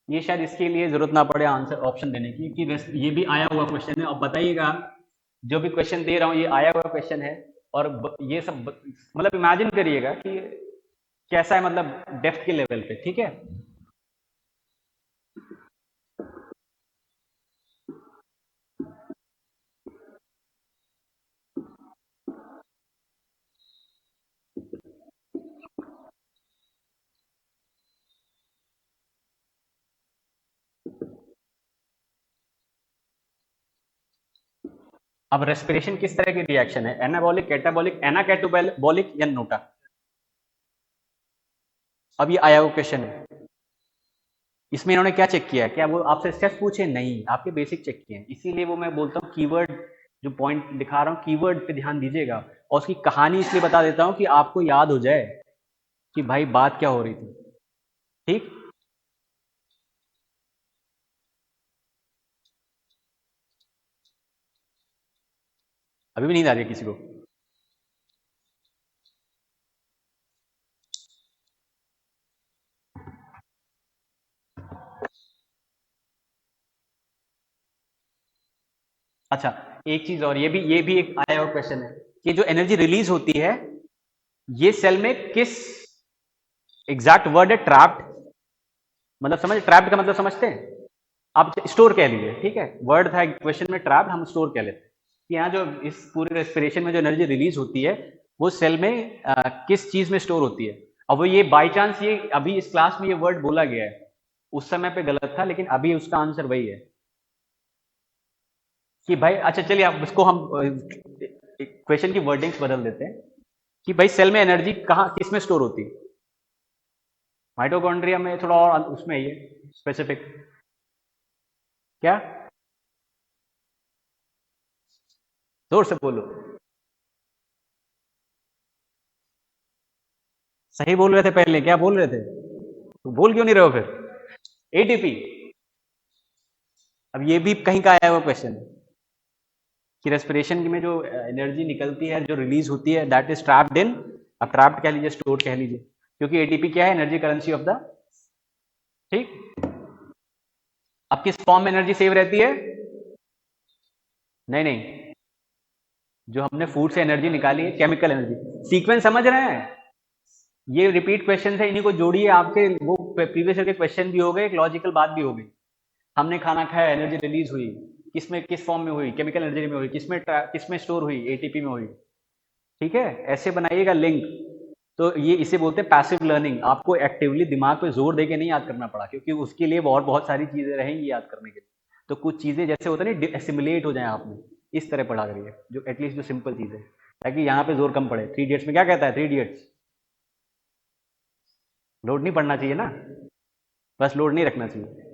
ये शायद इसके लिए जरूरत ना पड़े आंसर ऑप्शन देने की, कि ये भी आया हुआ क्वेश्चन है। अब बताइएगा, जो भी क्वेश्चन दे रहा हूँ ये आया हुआ क्वेश्चन है, और ये सब मतलब इमेजिन करिएगा कि कैसा है, मतलब डेप्थ के लेवल पे। ठीक है। अब रेस्पिरेशन किस तरह की रिएक्शन है, एनाबॉलिक, कैटाबॉलिक, एनाकैटाबॉलिक या नोटा? अब ये आया हुआ क्वेश्चन है, इसमें इन्होंने क्या चेक किया है? क्या वो आपसे स्टेप्स पूछे? नहीं, आपके बेसिक चेक किए हैं। इसीलिए वो मैं बोलता हूँ कीवर्ड, जो पॉइंट दिखा रहा हूँ कीवर्ड पे ध्यान दीजिएगा, और उसकी कहानी इसलिए बता देता हूँ कि आपको याद हो जाए कि भाई बात क्या हो रही थी। ठीक, अभी भी नींद आ रही है किसी को? अच्छा, एक चीज और, ये भी एक आया हुआ क्वेश्चन है कि जो एनर्जी रिलीज होती है ये सेल में किस, एग्जैक्ट वर्ड है ट्रैप्ड, मतलब समझ, ट्रैप्ड का मतलब समझते हैं आप? स्टोर कह लीजिए, ठीक है, वर्ड था क्वेश्चन में ट्रैप्ड, हम स्टोर कह लेते हैं कि यहाँ जो इस पूरे रेस्पिरेशन में जो एनर्जी रिलीज होती है वो सेल में किस चीज में स्टोर होती है। अब वो ये बाई चांस ये अभी इस क्लास में ये वर्ड बोला गया है, उस समय पे गलत था, लेकिन अभी उसका आंसर वही है कि भाई, अच्छा चलिए आप उसको हम क्वेश्चन की वर्डिंग्स बदल देते हैं कि भाई सेल में एनर्जी कहाँ किस में स्टोर होती है? माइटोकॉन्ड्रिया में, थोड़ा और उसमें ये स्पेसिफिक क्या, जोर से बोलो। सही बोल रहे थे पहले, क्या बोल रहे थे? तो बोल क्यों नहीं रहे हो फिर? एटीपी। अब ये भी कहीं का आया हुआ क्वेश्चन है कि रेस्पिरेशन में जो एनर्जी निकलती है, जो रिलीज होती है, दैट इज ट्रैप्ड इन, अब ट्रैप्ड कह लीजिए, स्टोर कह लीजिए, क्योंकि एटीपी क्या है, एनर्जी करेंसी ऑफ द, ठीक। अब किस फॉर्म में एनर्जी सेव रहती है? नहीं नहीं, जो हमने फूड से एनर्जी निकाली है, केमिकल एनर्जी, सीक्वेंस समझ रहे हैं? ये रिपीट क्वेश्चन है, इन्हीं को जोड़िए, आपके वो प्रीवियस ईयर के क्वेश्चन भी हो गए, एक लॉजिकल बात भी हो गई। हमने खाना खाया, एनर्जी रिलीज हुई, किसमें, किस फॉर्म में हुई? केमिकल एनर्जी में हुई। किसमें स्टोर हुई? एटीपी में हुई। ठीक है, ऐसे बनाइएगा लिंक। तो ये इसे बोलते हैं पैसिव लर्निंग। आपको एक्टिवली दिमाग पे जोर देके नहीं याद करना पड़ा, क्योंकि उसके लिए और बहुत सारी चीजें रहेंगी याद करने के लिए। तो कुछ चीजें जैसे होता है ना, एसिमुलेट हो जाए आप में, इस तरह पढ़ा करिए, जो एटलीस्ट जो सिंपल चीज है, ताकि यहाँ पे जोर कम पड़े। थ्री इडियट्स में क्या कहता है? थ्री इडियट्स, लोड नहीं पड़ना चाहिए ना, बस लोड नहीं रखना चाहिए।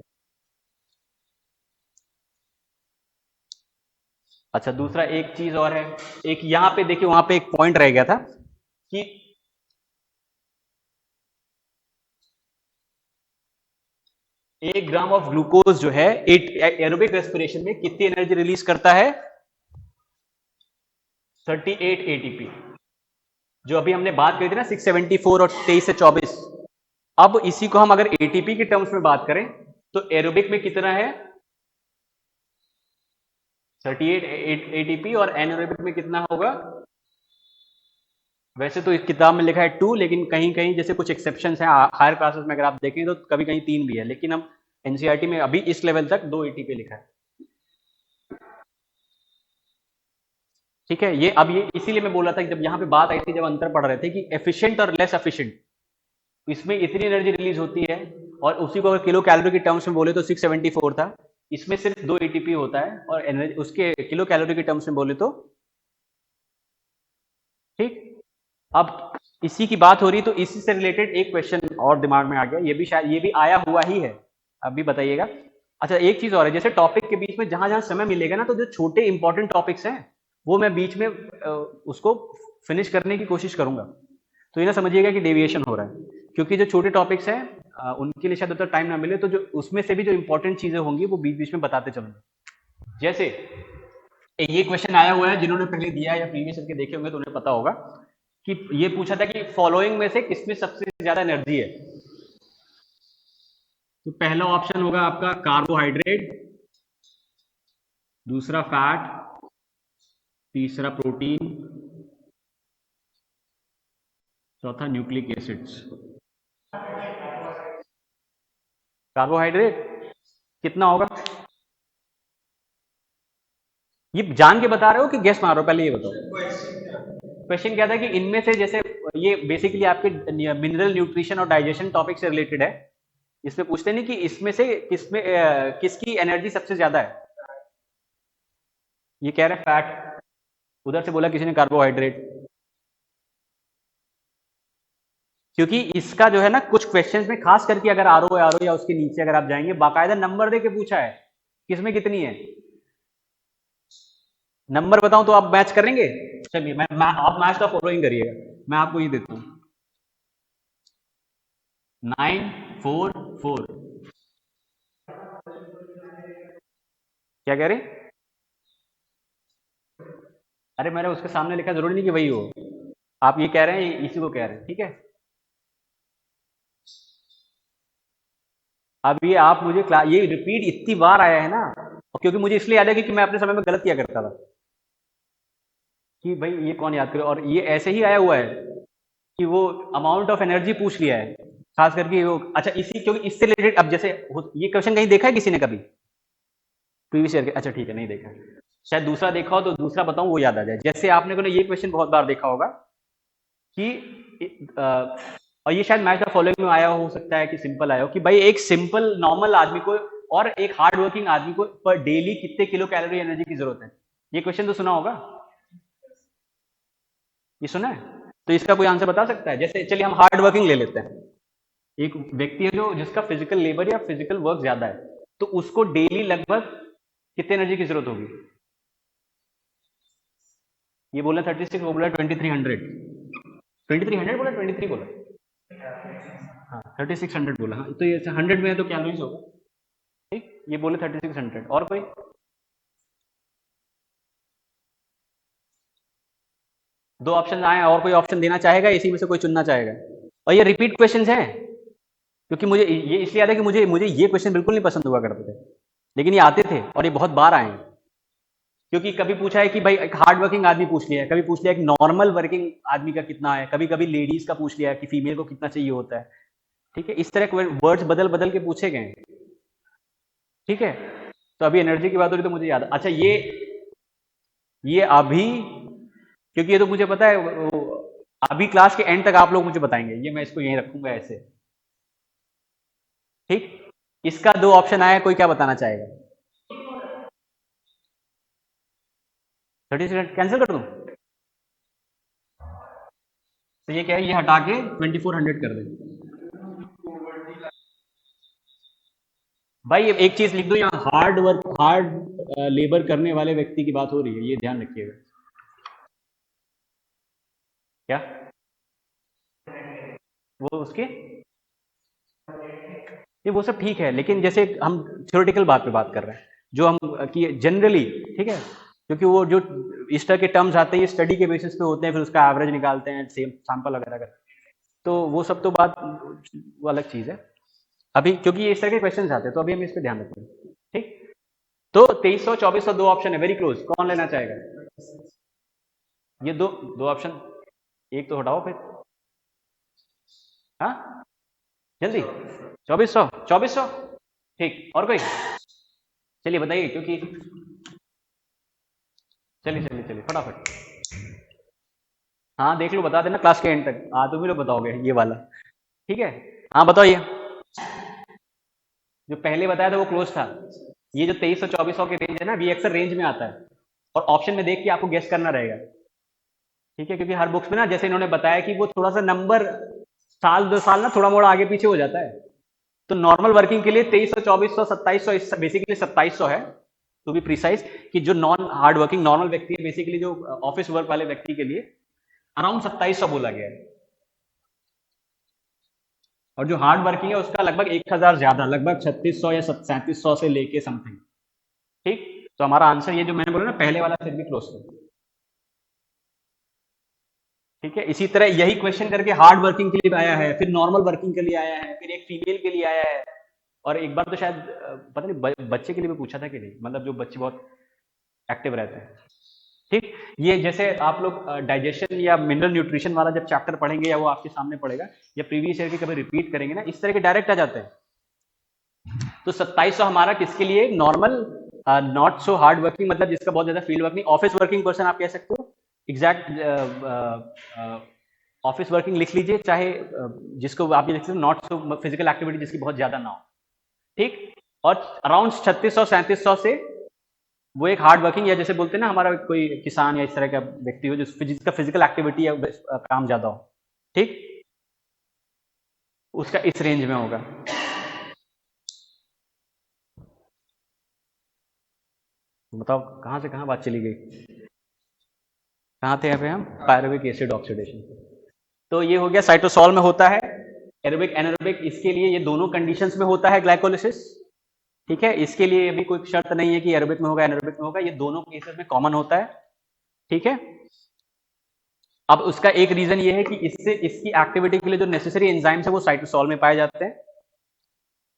अच्छा, दूसरा एक चीज और है, एक यहाँ पे देखिए, वहां पे एक पॉइंट रह गया था कि 1 ग्राम ऑफ ग्लूकोज जो है एरोबिक रेस्पिरेशन में कितनी एनर्जी रिलीज करता है? 38 एटीपी। जो अभी हमने बात करी थी ना, 674 और 23 से 24। अब इसी को हम अगर एटीपी के टर्म्स में बात करें तो एरोबिक में कितना है? 38 एटीपी, और एनारोबिक में कितना होगा? वैसे तो इस किताब में लिखा है 2, लेकिन कहीं कहीं जैसे कुछ एक्सेप्शंस हैं, हायर क्लासेस में अगर आप देखें तो कभी कहीं 3 भी है, लेकिन हम एनसीईआरटी में अभी इस लेवल तक 2 एटीपी लिखा है। ठीक है, ये अब ये इसीलिए मैं बोला था कि जब यहाँ पे बात आई थी, जब अंतर पढ़ रहे थे कि एफिशिएंट और लेस एफिशिएंट, इसमें इतनी एनर्जी रिलीज होती है, और उसी को अगर किलो कैलोरी की टर्म्स में बोले तो 674 था, इसमें सिर्फ 2 एटीपी होता है, और एनर्जी उसके किलो कैलोरी की टर्म्स में बोले तो, ठीक। अब इसी की बात हो रही, तो इसी से रिलेटेड एक क्वेश्चन और दिमाग में आ गया, ये भी शायद ये भी आया हुआ ही है, अभी बताइएगा। अच्छा, एक चीज और है, जैसे टॉपिक के बीच में जहां जहां समय मिलेगा ना, तो जो छोटे इंपॉर्टेंट टॉपिक्स हैं वो मैं बीच में उसको फिनिश करने की कोशिश करूंगा। तो ये ना समझिएगा कि डेविएशन हो रहा है, क्योंकि जो छोटे टॉपिक्स हैं उनके लिए शायद उतना टाइम ना मिले, तो जो उसमें से भी जो इंपॉर्टेंट चीजें होंगी वो बीच बीच में बताते चलूंगा। जैसे ये क्वेश्चन आया हुआ है, जिन्होंने पहले दिया या प्रीवियस के देखे होंगे तो उन्हें पता होगा कि ये पूछा था कि फॉलोइंग में से किसमें सबसे ज्यादा एनर्जी है। तो पहला ऑप्शन होगा आपका कार्बोहाइड्रेट, दूसरा फैट, तीसरा प्रोटीन, चौथा न्यूक्लिक एसिड्स। कार्बोहाइड्रेट कितना होगा? ये जान के बता रहे हो कि गेस मारो? पहले ये बताओ, क्वेश्चन क्या था कि इनमें से, जैसे ये बेसिकली आपके मिनरल न्यूट्रिशन और डाइजेशन टॉपिक से रिलेटेड है। इसमें पूछते नहीं कि इसमें से किसकी एनर्जी सबसे ज्यादा है। ये कह रहे हैं फैट। उधर से बोला किसी ने कार्बोहाइड्रेट, क्योंकि इसका जो है ना कुछ क्वेश्चंस में खास करके अगर आर ओ या उसके नीचे अगर आप जाएंगे बाकायदा नंबर दे के पूछा है किसमें कितनी है। नंबर बताऊं तो आप मैच करेंगे? चलिए मैं आप मैच का फॉलोइंग करिएगा, मैं आपको ये देता हूं 944। क्या कह रहे? अरे मैंने उसके सामने लिखा, जरूरी नहीं कि वही हो। आप ये कह रहे हैं इसी को कह रहे हैं, ठीक है। अब ये आप मुझे ये रिपीट इतनी बार आया है ना, और क्योंकि मुझे इसलिए याद है कि मैं अपने समय में गलत किया करता था कि भाई ये कौन याद करे, और ये ऐसे ही आया हुआ है कि वो अमाउंट ऑफ एनर्जी पूछ लिया है, खास करके वो। अच्छा इसी क्योंकि इससे रिलेटेड, अब जैसे ये क्वेश्चन कहीं देखा है किसी ने कभी प्रीवियस ईयर के? अच्छा ठीक है, नहीं देखा। शायद दूसरा देखा हो तो दूसरा बताऊं वो याद आ जाए। जैसे आपने को ये क्वेश्चन बहुत बार देखा होगा कि और ये शायद मैच द फॉलोइंग में आया हो सकता है कि सिंपल आया हो कि भाई एक सिंपल नॉर्मल आदमी को और एक हार्ड वर्किंग आदमी को पर डेली कितने किलो कैलोरी एनर्जी की जरूरत है। ये क्वेश्चन तो सुना होगा, ये सुना है? तो इसका कोई आंसर बता सकता है? जैसे चलिए हम हार्ड वर्किंग ले लेते हैं, एक व्यक्ति है जो जिसका फिजिकल लेबर या फिजिकल वर्क ज्यादा है, तो उसको डेली लगभग कितने एनर्जी की जरूरत होगी? ये बोला 36, वो बोला 2300। 2300 बोला, 23 बोला, हाँ 3600 बोला। हाँ तो ये 100 में है तो कैलोरीज होगा, ठीक। ये बोले 3600। और कोई? दो ऑप्शन आए, और कोई ऑप्शन देना चाहेगा? इसी में से कोई चुनना चाहेगा? और ये रिपीट क्वेश्चन हैं, क्योंकि मुझे ये इसलिए याद है कि मुझे मुझे ये क्वेश्चन बिल्कुल नहीं पसंद हुआ करते थे, लेकिन ये आते थे और ये बहुत बार आए हैं। क्योंकि कभी पूछा है कि भाई एक हार्ड वर्किंग आदमी पूछ लिया है, कभी पूछ लिया एक नॉर्मल वर्किंग आदमी का कितना है, कभी कभी लेडीज का पूछ लिया है कि फीमेल को कितना चाहिए होता है, ठीक है। इस तरह के वर्ड्स बदल बदल के पूछे गए, ठीक है। तो अभी एनर्जी की बात हो रही तो मुझे याद, अच्छा ये अभी, क्योंकि ये तो मुझे पता है अभी क्लास के एंड तक आप लोग मुझे बताएंगे, ये मैं इसको यहीं रखूंगा ऐसे, ठीक। इसका दो ऑप्शन आया, कोई क्या बताना चाहेगा? 36 कैंसिल कर दूं? तो ये क्या है, ये हटा के 2400 कर दे। भाई एक चीज लिख दो यहाँ, हार्ड वर्क, हार्ड लेबर करने वाले व्यक्ति की बात हो रही है, ये ध्यान रखिएगा। क्या वो उसके, ये वो सब ठीक है, लेकिन जैसे हम थ्योरेटिकल बात पे बात कर रहे हैं, जो हम कि जनरली, ठीक है, क्योंकि वो जो इस तरह के टर्म्स आते हैं स्टडी के बेसिस पे होते हैं, फिर उसका एवरेज निकालते हैं, सेम सैंपल वगैरह का, तो वो सब तो बात वो अलग चीज है। अभी क्योंकि ये इस तरह के क्वेश्चन आते हैं तो अभी हम इस पर ध्यान रखेंगे, ठीक। तो 2300 2400 दो ऑप्शन है, वेरी क्लोज, कौन लेना चाहेगा? ये दो दो ऑप्शन, एक तो हटाओ फिर। हाँ जल्दी, 2400 ठीक। और कोई? चलिए बताइए, क्योंकि चलिए चलिए चलिए फटाफट, हाँ देख लो, बता देना क्लास के एंड तक। हाँ तुम ही लोग बताओगे ये वाला, ठीक है। हाँ बताइए, जो पहले बताया था वो क्लोज था। ये जो 2300 2400 के रेंज है ना, ये अक्सर रेंज में आता है, और ऑप्शन में देख के आपको गेस करना रहेगा, ठीक है। क्योंकि हर बुक्स में ना, जैसे इन्होंने बताया कि वो थोड़ा सा नंबर साल दो साल ना थोड़ा मोड़ा आगे पीछे हो जाता है। तो नॉर्मल वर्किंग के लिए 2300 2400 2700, बेसिकली 2700 है टू बी प्रिसाइज, कि जो नॉन हार्ड वर्किंग नॉर्मल व्यक्ति है, बेसिकली जो ऑफिस वर्क वाले व्यक्ति के लिए अराउंड 2700 बोला गया है। और जो हार्ड वर्किंग है उसका लगभग 1000 ज्यादा, लगभग 3600 या 3700 से लेके समथिंग, ठीक। तो हमारा आंसर ये जो मैंने बोला ना पहले वाला, फिर भी क्लोज था, ठीक है। इसी तरह यही क्वेश्चन करके हार्ड वर्किंग के लिए आया है, फिर नॉर्मल वर्किंग के लिए आया है, फिर एक फीमेल के लिए आया है, और एक बार तो शायद पता नहीं बच्चे के लिए भी पूछा था कि नहीं, मतलब जो बच्चे बहुत एक्टिव रहते हैं, ठीक। ये जैसे आप लोग डाइजेशन या मिनरल न्यूट्रिशन वाला जब चैप्टर पढ़ेंगे, या वो आपके सामने पड़ेगा, या प्रीवियस ईयर के कभी रिपीट करेंगे ना, इस तरह के डायरेक्ट आ जाते हैं। तो 2700 हमारा किसके लिए? Normal, not so hard working, मतलब जिसका बहुत ज्यादा फील्ड वर्क नहीं, ऑफिस वर्किंग पर्सन आप कह सकते हो। एग्जैक्ट ऑफिस वर्किंग लिख लीजिए, चाहे जिसको आप ये लिख सकते हो नॉट सो फिजिकल एक्टिविटी जिसकी बहुत ज्यादा ना हो, ठीक। और अराउंड 3600 3700 से वो एक हार्ड वर्किंग, या जैसे बोलते हैं ना हमारा कोई किसान या इस तरह का व्यक्ति हो जिसका फिजिकल एक्टिविटी या काम ज्यादा हो, ठीक, उसका इस रेंज में होगा। बताओ कहाँ से कहाँ बात चली गई, कहाँ थे यहाँ पे हम, पायरुविक एसिड ऑक्सीडेशन। तो ये हो गया साइटोसॉल में होता है, एरोबिक एनारोबिक इसके लिए ये दोनों कंडीशंस में होता है ग्लाइकोलिसिस, ठीक है। इसके लिए भी कोई शर्त नहीं है कि एरोबिक में होगा एनारोबिक में होगा, ये दोनों केसेस में कॉमन होता है, ठीक है। अब उसका एक रीजन ये है कि इससे इसकी एक्टिविटी के लिए जो नेसेसरी एंजाइम्स है वो साइटोसॉल में पाए जाते हैं,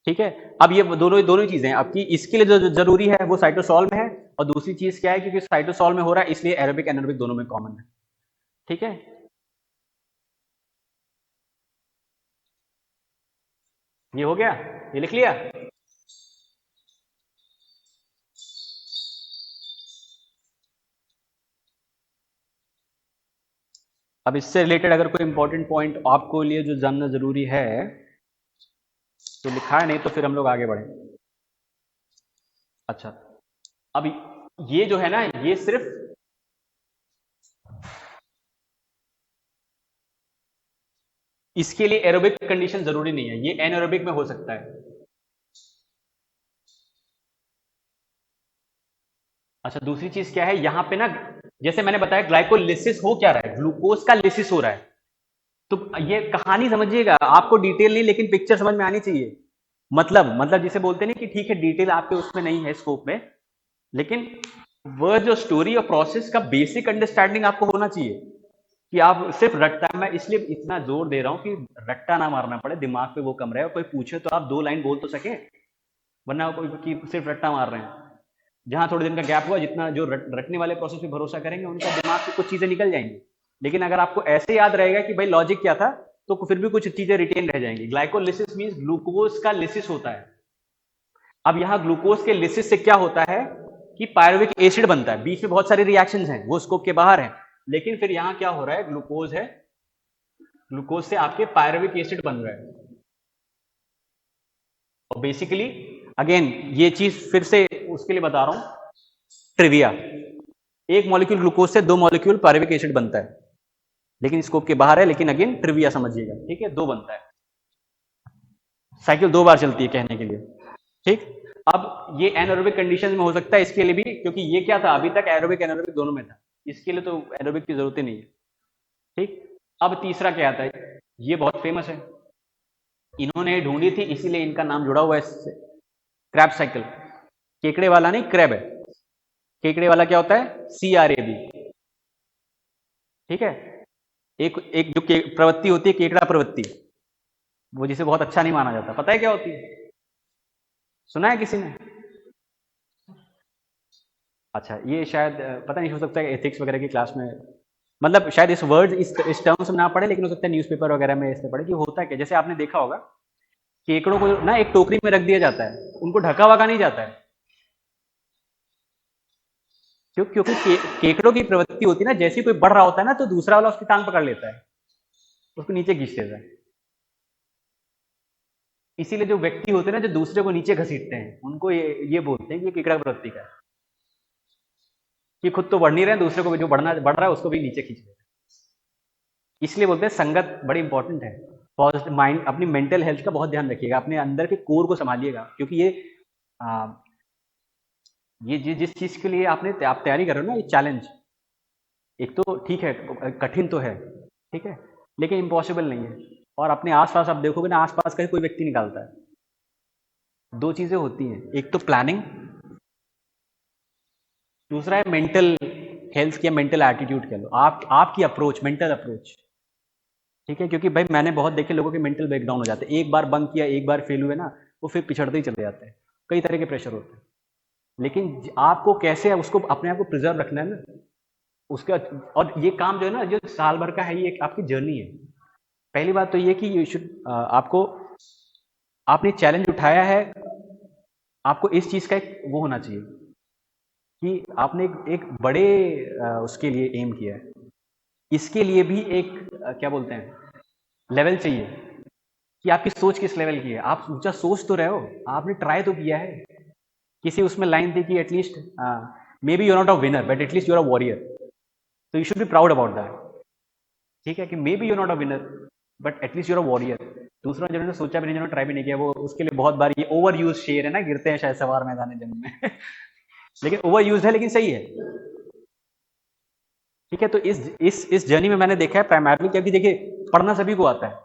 ठीक है। अब ये दोनों दोनों चीजें हैं, अब कि इसके लिए जो जरूरी है वो साइटोसॉल में है, और दूसरी चीज क्या है, क्योंकि साइटोसॉल में हो रहा है इसलिए एरोबिक एनारोबिक दोनों में कॉमन है, ठीक है। ये हो गया, ये लिख लिया। अब इससे रिलेटेड अगर कोई इंपॉर्टेंट पॉइंट आपको लिए जो जानना जरूरी है तो लिखा है, नहीं तो फिर हम लोग आगे बढ़े। अच्छा, अब ये जो है ना, ये सिर्फ इसके लिए एरोबिक कंडीशन जरूरी नहीं है, ये एनएरोबिक में हो सकता है। अच्छा, दूसरी चीज क्या है यहाँ पे ना, जैसे मैंने बताया ग्लाइकोलिसिस हो क्या रहा है, ग्लूकोज का लिसिस हो रहा है। तो ये कहानी समझिएगा, आपको डिटेल नहीं लेकिन पिक्चर समझ में आनी चाहिए। मतलब जिसे बोलते नहीं कि ठीक है डिटेल आपके उसमें नहीं है स्कोप में, लेकिन वह जो स्टोरी और प्रोसेस का बेसिक अंडरस्टैंडिंग आपको होना चाहिए, कि आप सिर्फ रट्टा, मैं इसलिए इतना जोर दे रहा हूं कि रट्टा ना मारना पड़े, दिमाग पे वो कम रहे, और कोई पूछे तो आप दो लाइन बोल तो सके, वरना कोई कि सिर्फ रट्टा मार रहे हैं। जहां थोड़े दिन का गैप हुआ, जितना जो रटने वाले प्रोसेस पे भरोसा करेंगे उनका दिमाग से कुछ चीजें निकल जाएंगी, लेकिन अगर आपको ऐसे याद रहेगा कि भाई लॉजिक क्या था, तो फिर भी कुछ चीजें रिटेन रह जाएंगी। ग्लाइकोलिसिस मींस ग्लूकोज का लिसिस होता है। अब यहां ग्लूकोज के लिसिस से क्या होता है कि पायरुविक एसिड बनता है, बीच में बहुत सारे रिएक्शंस हैं वो स्कोप के बाहर हैं, लेकिन फिर यहां क्या हो रहा है, ग्लूकोज है, ग्लूकोज से आपके पायरुविक एसिड बन रहा है। और बेसिकली अगेन ये चीज फिर से उसके लिए बता रहा हूं, ट्रिविया, एक मॉलिक्यूल ग्लूकोज से दो मॉलिक्यूल पायरुविक एसिड बनता है, लेकिन स्कोप के बाहर है, लेकिन अगेन ट्रिविया समझिएगा, ठीक है, दो बनता है, साइकिल दो बार चलती है कहने के लिए, ठीक। अब ये एनारोबिक कंडीशन में हो सकता है इसके लिए भी, क्योंकि ये क्या था, अभी तक एरोबिक एनारोबिक दोनों में था, इसके लिए तो एरोबिक की जरूरत ही नहीं है, ठीक। अब तीसरा क्या आता है, ये बहुत फेमस है, इन्होंने ढूंढी थी इसीलिए इनका नाम जुड़ा हुआ है इससे, क्रैब साइकिल। केकड़े वाला नहीं, क्रैब है, केकड़े वाला क्या होता है, CRAB, ठीक है। एक एक जो प्रवृत्ति होती है केकड़ा प्रवृत्ति, वो जिसे बहुत अच्छा नहीं माना जाता, पता है क्या होती है, सुना है किसी ने? अच्छा, ये शायद पता नहीं, हो सकता है एथिक्स वगैरह की क्लास में, मतलब शायद इस वर्ड इस टर्म्स में ना पढ़े, लेकिन हो सकता है न्यूज़पेपर वगैरह में इससे पढ़े कि होता है क्या। जैसे आपने देखा होगा केकड़ों को ना एक टोकरी में रख दिया जाता है, उनको ढका वका नहीं जाता है, क्योंकि केकड़ों की प्रवृत्ति होती है ना, जैसे कोई बढ़ रहा होता है ना तो दूसरा वाला उसकी टांग पकड़ लेता है, उसको नीचे खींच देता है। इसीलिए जो व्यक्ति होते हैं ना जो दूसरे को नीचे घसीटते हैं, उनको ये बोलते हैं कि ये केकड़ा प्रवृत्ति का है, कि खुद तो बढ़ नहीं रहे, दूसरे को भी जो बढ़ रहा है उसको भी नीचे खींच लेते हैं। इसलिए बोलते हैं संगत बड़ी इंपॉर्टेंट है। पॉजिटिव माइंड, अपनी मेंटल हेल्थ का बहुत ध्यान रखिएगा, अपने अंदर के कोर को संभालिएगा, क्योंकि ये जिस चीज के लिए आप तैयारी कर रहे हो ना, ये चैलेंज एक तो ठीक है, कठिन तो है, ठीक है, लेकिन इम्पॉसिबल नहीं है। और अपने आसपास आप देखोगे ना, आसपास का ही कोई व्यक्ति निकालता है। दो चीजें होती हैं, एक तो प्लानिंग, दूसरा है मेंटल हेल्थ या मेंटल एटीट्यूड कह लो, आपकी अप्रोच, मेंटल अप्रोच, ठीक है। क्योंकि भाई मैंने बहुत देखे लोगों के मेंटल ब्रेकडाउन हो जाते हैं, एक बार बंक किया, एक बार फेल हुए ना, वो फिर पिछड़ते ही चले जाते हैं, कई तरह के प्रेशर होते हैं। लेकिन आपको कैसे उसको अपने आप को प्रिजर्व रखना है ना, उसका। और ये काम जो है ना, जो साल भर का है, ये एक आपकी जर्नी है। पहली बात तो ये कि यू शुड, आपको, आपने चैलेंज उठाया है, आपको इस चीज का एक वो होना चाहिए कि आपने एक बड़े उसके लिए एम किया है। इसके लिए भी एक क्या बोलते हैं, लेवल चाहिए, कि आपकी सोच किस लेवल की है, आप ऊंचा सोच तो रहे हो, आपने ट्राई तो किया है। किसी उसमें लाइन थी कि at least maybe you are not a winner but at least you are a warrior, तो you should be proud about that. ठीक है कि maybe you not a winner but at least you're a warrior. दूसरा जिन्होंने सोचा भी नहीं, जिन्होंने ट्राई भी नहीं किया, वो उसके लिए बहुत बार ये ओवर यूज शेर है ना, गिरते हैं शायद सवार मैदान जंग में लेकिन ओवर यूज है, लेकिन सही है। ठीक है, तो इस जर्नी में मैंने देखा है प्राइमरली, क्योंकि देखिए पढ़ना सभी को आता है,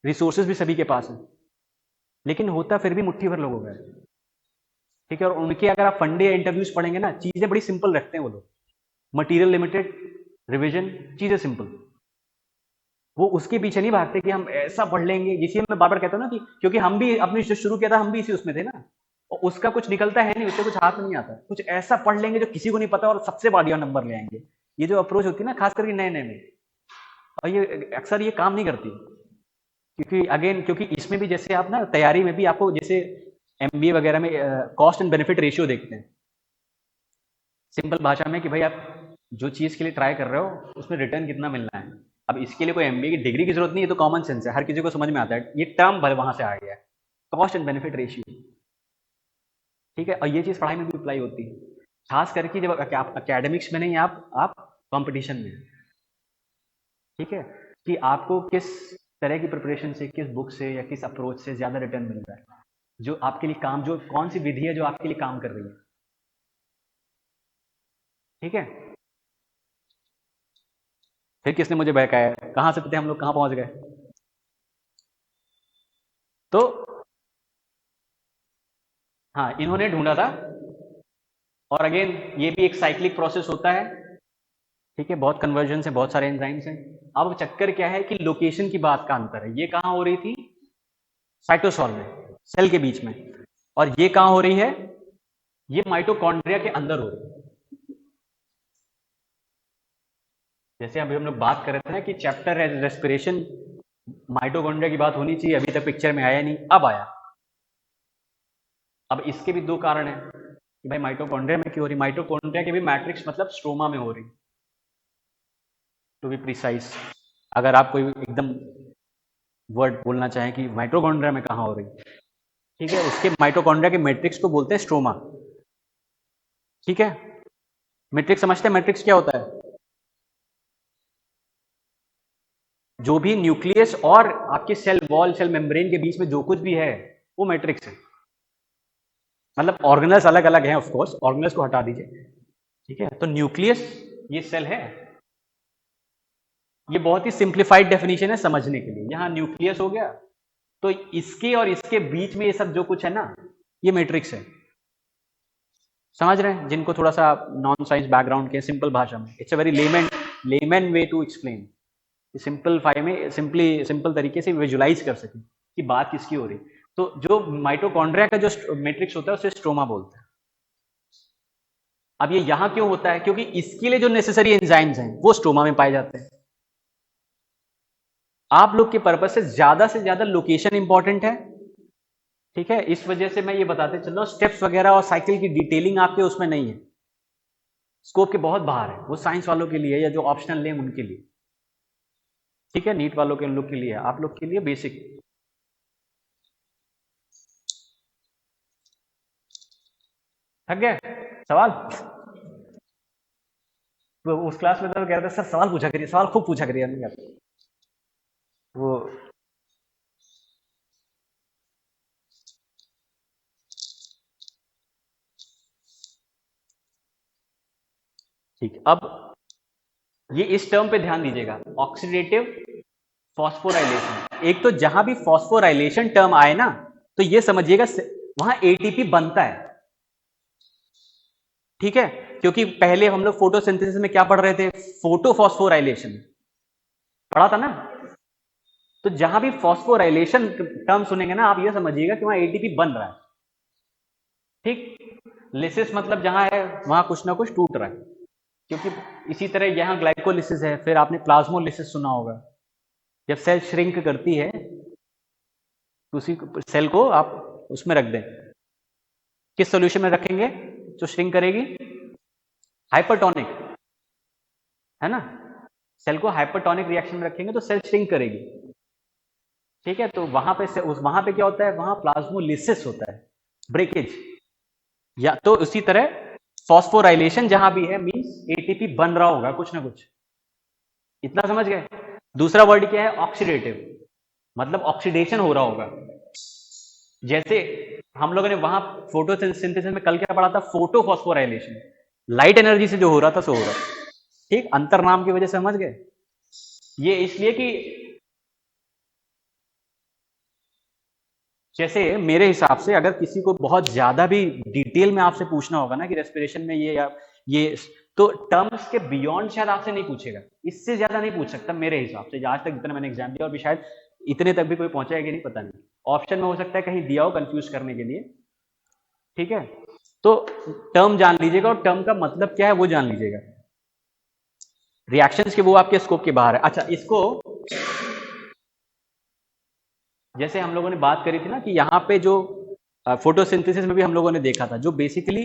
रिसोर्सेज भी सभी के पास है, लेकिन होता फिर भी मुट्ठी भर लोगों का है। ठीक है, और उनके अगर आप फंडे या इंटरव्यूज पढ़ेंगे ना, चीजें बड़ी सिंपल रखते हैं वो लोग, मटेरियल लिमिटेड, रिविजन, चीजें सिंपल। वो उसके पीछे नहीं भागते कि हम ऐसा पढ़ लेंगे, जिसे मैं बार बार कहता हूँ ना कि क्योंकि हम भी अपनी जो शुरू किया था, हम भी इसी उसमें थे ना, और उसका कुछ निकलता है नहीं, उससे कुछ हाथ में नहीं आता, कुछ ऐसा पढ़ लेंगे जो किसी को नहीं पता और सबसे बढ़िया नंबर ले आएंगे। ये जो अप्रोच होती है ना, खास करके नए नए में, और ये अक्सर ये काम नहीं करती, क्योंकि अगेन क्योंकि इसमें भी जैसे आप ना तैयारी में भी आपको जैसे एमबीए वगैरह में कॉस्ट एंड बेनिफिट रेशियो देखते हैं सिंपल भाषा में कि भाई आप जो चीज के लिए ट्राई कर रहे हो उसमें रिटर्न कितना मिलना है। अब इसके लिए कोई एमबीए की डिग्री की जरूरत नहीं है, तो कॉमन सेंस है, हर किसी को समझ में आता है, ये टर्म भले वहां से आ गया है, कॉस्ट एंड बेनिफिट रेशियो। ठीक है, और ये चीज पढ़ाई में भी अप्लाई होती है, खास करके जब आप अकेडमिक्स में नहीं, आप कंपटीशन में। ठीक है, कि आपको किस तरह की प्रिपरेशन से, किस बुक से या किस अप्रोच से ज्यादा रिटर्न मिल रहा है, जो आपके लिए काम, जो कौन सी विधि है जो आपके लिए काम कर रही है। ठीक है, फिर किसने मुझे बहकाया, कहां से पता हम लोग कहां पहुंच गए। तो हाँ, इन्होंने ढूंढा था, और अगेन ये भी एक साइक्लिक प्रोसेस होता है। ठीक है, बहुत कन्वर्जन है, बहुत सारे एंजाइम्स हैं। अब चक्कर क्या है कि लोकेशन की बात का अंतर है, ये कहां हो रही थी, साइटोसॉल में, सेल के बीच में, और ये कहां हो रही है, ये माइटोकॉन्ड्रिया के अंदर हो रही है। जैसे अभी हम लोग बात कर रहे थे ना कि चैप्टर रेस्पिरेशन, माइटोकॉन्ड्रिया की बात होनी चाहिए, अभी तक पिक्चर में आया नहीं, अब आया। अब इसके भी दो कारण है कि भाई माइटोकॉन्ड्रिया में क्यों हो रही, माइटोकॉन्ड्रिया के भी मैट्रिक्स मतलब स्ट्रोमा में हो रही, टू बी प्रिसाइज। अगर आप कोई एकदम वर्ड बोलना चाहें कि माइटोकॉन्ड्रिया में कहां हो रही, ठीक है, उसके माइटोकॉन्ड्रिया के मैट्रिक्स को बोलते हैं स्ट्रोमा। ठीक है, मैट्रिक्स समझते हैं, मैट्रिक्स क्या होता है, जो भी न्यूक्लियस और आपके सेल वॉल, सेल मेम्ब्रेन के बीच में जो कुछ भी है, वो मैट्रिक्स है। मतलब ऑर्गेनल्स अलग अलग हैं, ऑफ कोर्स ऑर्गेनल्स को हटा दीजिए। ठीक है, तो न्यूक्लियस ये सेल है, ये बहुत ही सिंप्लीफाइड डेफिनेशन है समझने के लिए। यहां न्यूक्लियस हो गया, तो इसके और इसके बीच में ये सब जो कुछ है ना, ये मैट्रिक्स है। समझ रहे हैं, जिनको थोड़ा सा नॉन साइंस बैकग्राउंड के, सिंपल भाषा में, it's a very layman way to explain, simplify में, सिंपल तरीके से विजुलाइज कर सकें कि बात किसकी हो रही। तो जो माइटोकॉन्ड्रिया का जो मैट्रिक्स होता है उसे स्ट्रोमा बोलते हैं। अब ये यहां क्यों होता है, क्योंकि इसके लिए जो नेसेसरी एंजाइम्स हैं वो स्ट्रोमा में पाए जाते हैं। आप लोग के पर्पज से ज्यादा लोकेशन इंपॉर्टेंट है। ठीक है, इस वजह से मैं ये बताते चल रहा हूं, स्टेप्स वगैरह और साइकिल की डिटेलिंग आपके उसमें नहीं है, स्कोप के बहुत बाहर है, वो साइंस वालों के लिए या जो ऑप्शनल लें उनके लिए। ठीक है, नीट वालों के लोग के लिए, आप लोग के लिए बेसिक। थक गए सवाल, तो उस क्लास में तो कह रहे थे सर सवाल पूछा करिए, सवाल खूब पूछा करिए, नहीं आता वो। ठीक, अब ये इस टर्म पे ध्यान दीजिएगा, ऑक्सीडेटिव फॉस्फोराइलेशन। एक तो जहां भी फॉस्फोराइलेशन टर्म आए ना, तो ये समझिएगा वहां एटीपी बनता है। ठीक है, क्योंकि पहले हम लोग फोटोसिंथेसिस में क्या पढ़ रहे थे, फोटोफॉस्फोराइलेशन पढ़ा था ना। तो जहां भी फॉस्फोराइलेशन टर्म सुनेंगे ना, आप ये समझिएगा कि वहां एटीपी बन रहा है। ठीक, लिसिस मतलब जहां है वहां कुछ ना कुछ टूट रहा है, क्योंकि इसी तरह यहां ग्लाइकोलिसिस है, फिर आपने प्लाज्मोलिसिस सुना होगा, जब सेल श्रिंक करती है तो उसी सेल को आप उसमें रख दें, किस सोल्यूशन में रखेंगे जो श्रिंक करेगी, हाइपरटोनिक, है ना, सेल को हाइपरटोनिक रिएक्शन में रखेंगे तो सेल श्रिंक करेगी। ठीक है, तो वहां पे क्या होता है, वहां प्लाज्मोलिसिस होता है, ब्रेकेज। या तो उसी तरह फॉस्फोराइलेशन जहां भी है मींस एटीपी बन रहा होगा कुछ ना कुछ, इतना समझ गए। दूसरा वर्ड क्या है, ऑक्सीडेटिव, मतलब ऑक्सीडेशन हो रहा होगा। जैसे हम लोगों ने वहां फोटोसिंथेसिस में कल क्या पढ़ा था, फोटो फॉस्फोराइलेशन, लाइट एनर्जी से जो हो रहा था सो हो रहा था। ठीक, अंतर नाम की वजह से समझ गए। ये इसलिए कि जैसे मेरे हिसाब से अगर किसी को बहुत ज्यादा भी डिटेल में आपसे पूछना होगा ना कि रेस्पिरेशन में ये या ये, तो टर्म्स के बियॉन्ड शायद आपसे नहीं पूछेगा, इससे ज्यादा नहीं पूछ सकता मेरे हिसाब से, आज तक जितना मैंने एग्जाम दिया, और भी शायद इतने तक भी कोई पहुंचा है कि नहीं पता नहीं, ऑप्शन में हो सकता है कहीं दिया हो कंफ्यूज करने के लिए। ठीक है, तो टर्म जान लीजिएगा और टर्म का मतलब क्या है वो जान लीजिएगा। रिएक्शंस के वो आपके स्कोप के बाहर है। अच्छा, इसको जैसे हम लोगों ने बात करी थी ना कि यहाँ पे जो फोटोसिंथेसिस में भी हम लोगों ने देखा था, जो बेसिकली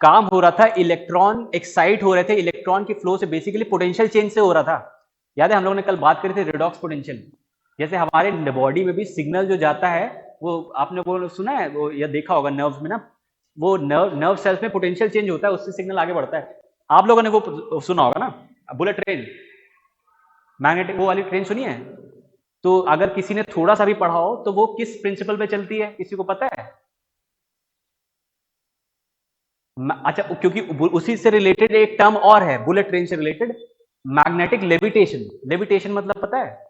काम हो रहा था, इलेक्ट्रॉन एक्साइट हो रहे थे, इलेक्ट्रॉन की फ्लो से बेसिकली पोटेंशियल चेंज से हो रहा था। याद है हम लोगों ने कल बात करी थी रिडॉक्स पोटेंशियल। जैसे हमारे बॉडी में भी सिग्नल जो जाता है, वो आपने वो सुना है वो या देखा होगा नर्व्स में ना, वो नर्व सेल्स में पोटेंशियल चेंज होता है, उससे सिग्नल आगे बढ़ता है। आप लोगों ने वो सुना होगा ना, बुलेट ट्रेन, मैग्नेटिक वो वाली ट्रेन सुनी है। तो अगर किसी ने थोड़ा सा भी पढ़ा हो तो वो किस प्रिंसिपल पे चलती है, किसी को पता है? अच्छा, क्योंकि उसी से रिलेटेड एक टर्म और है बुलेट ट्रेन से रिलेटेड, मैग्नेटिक लेविटेशन। लेविटेशन मतलब पता है?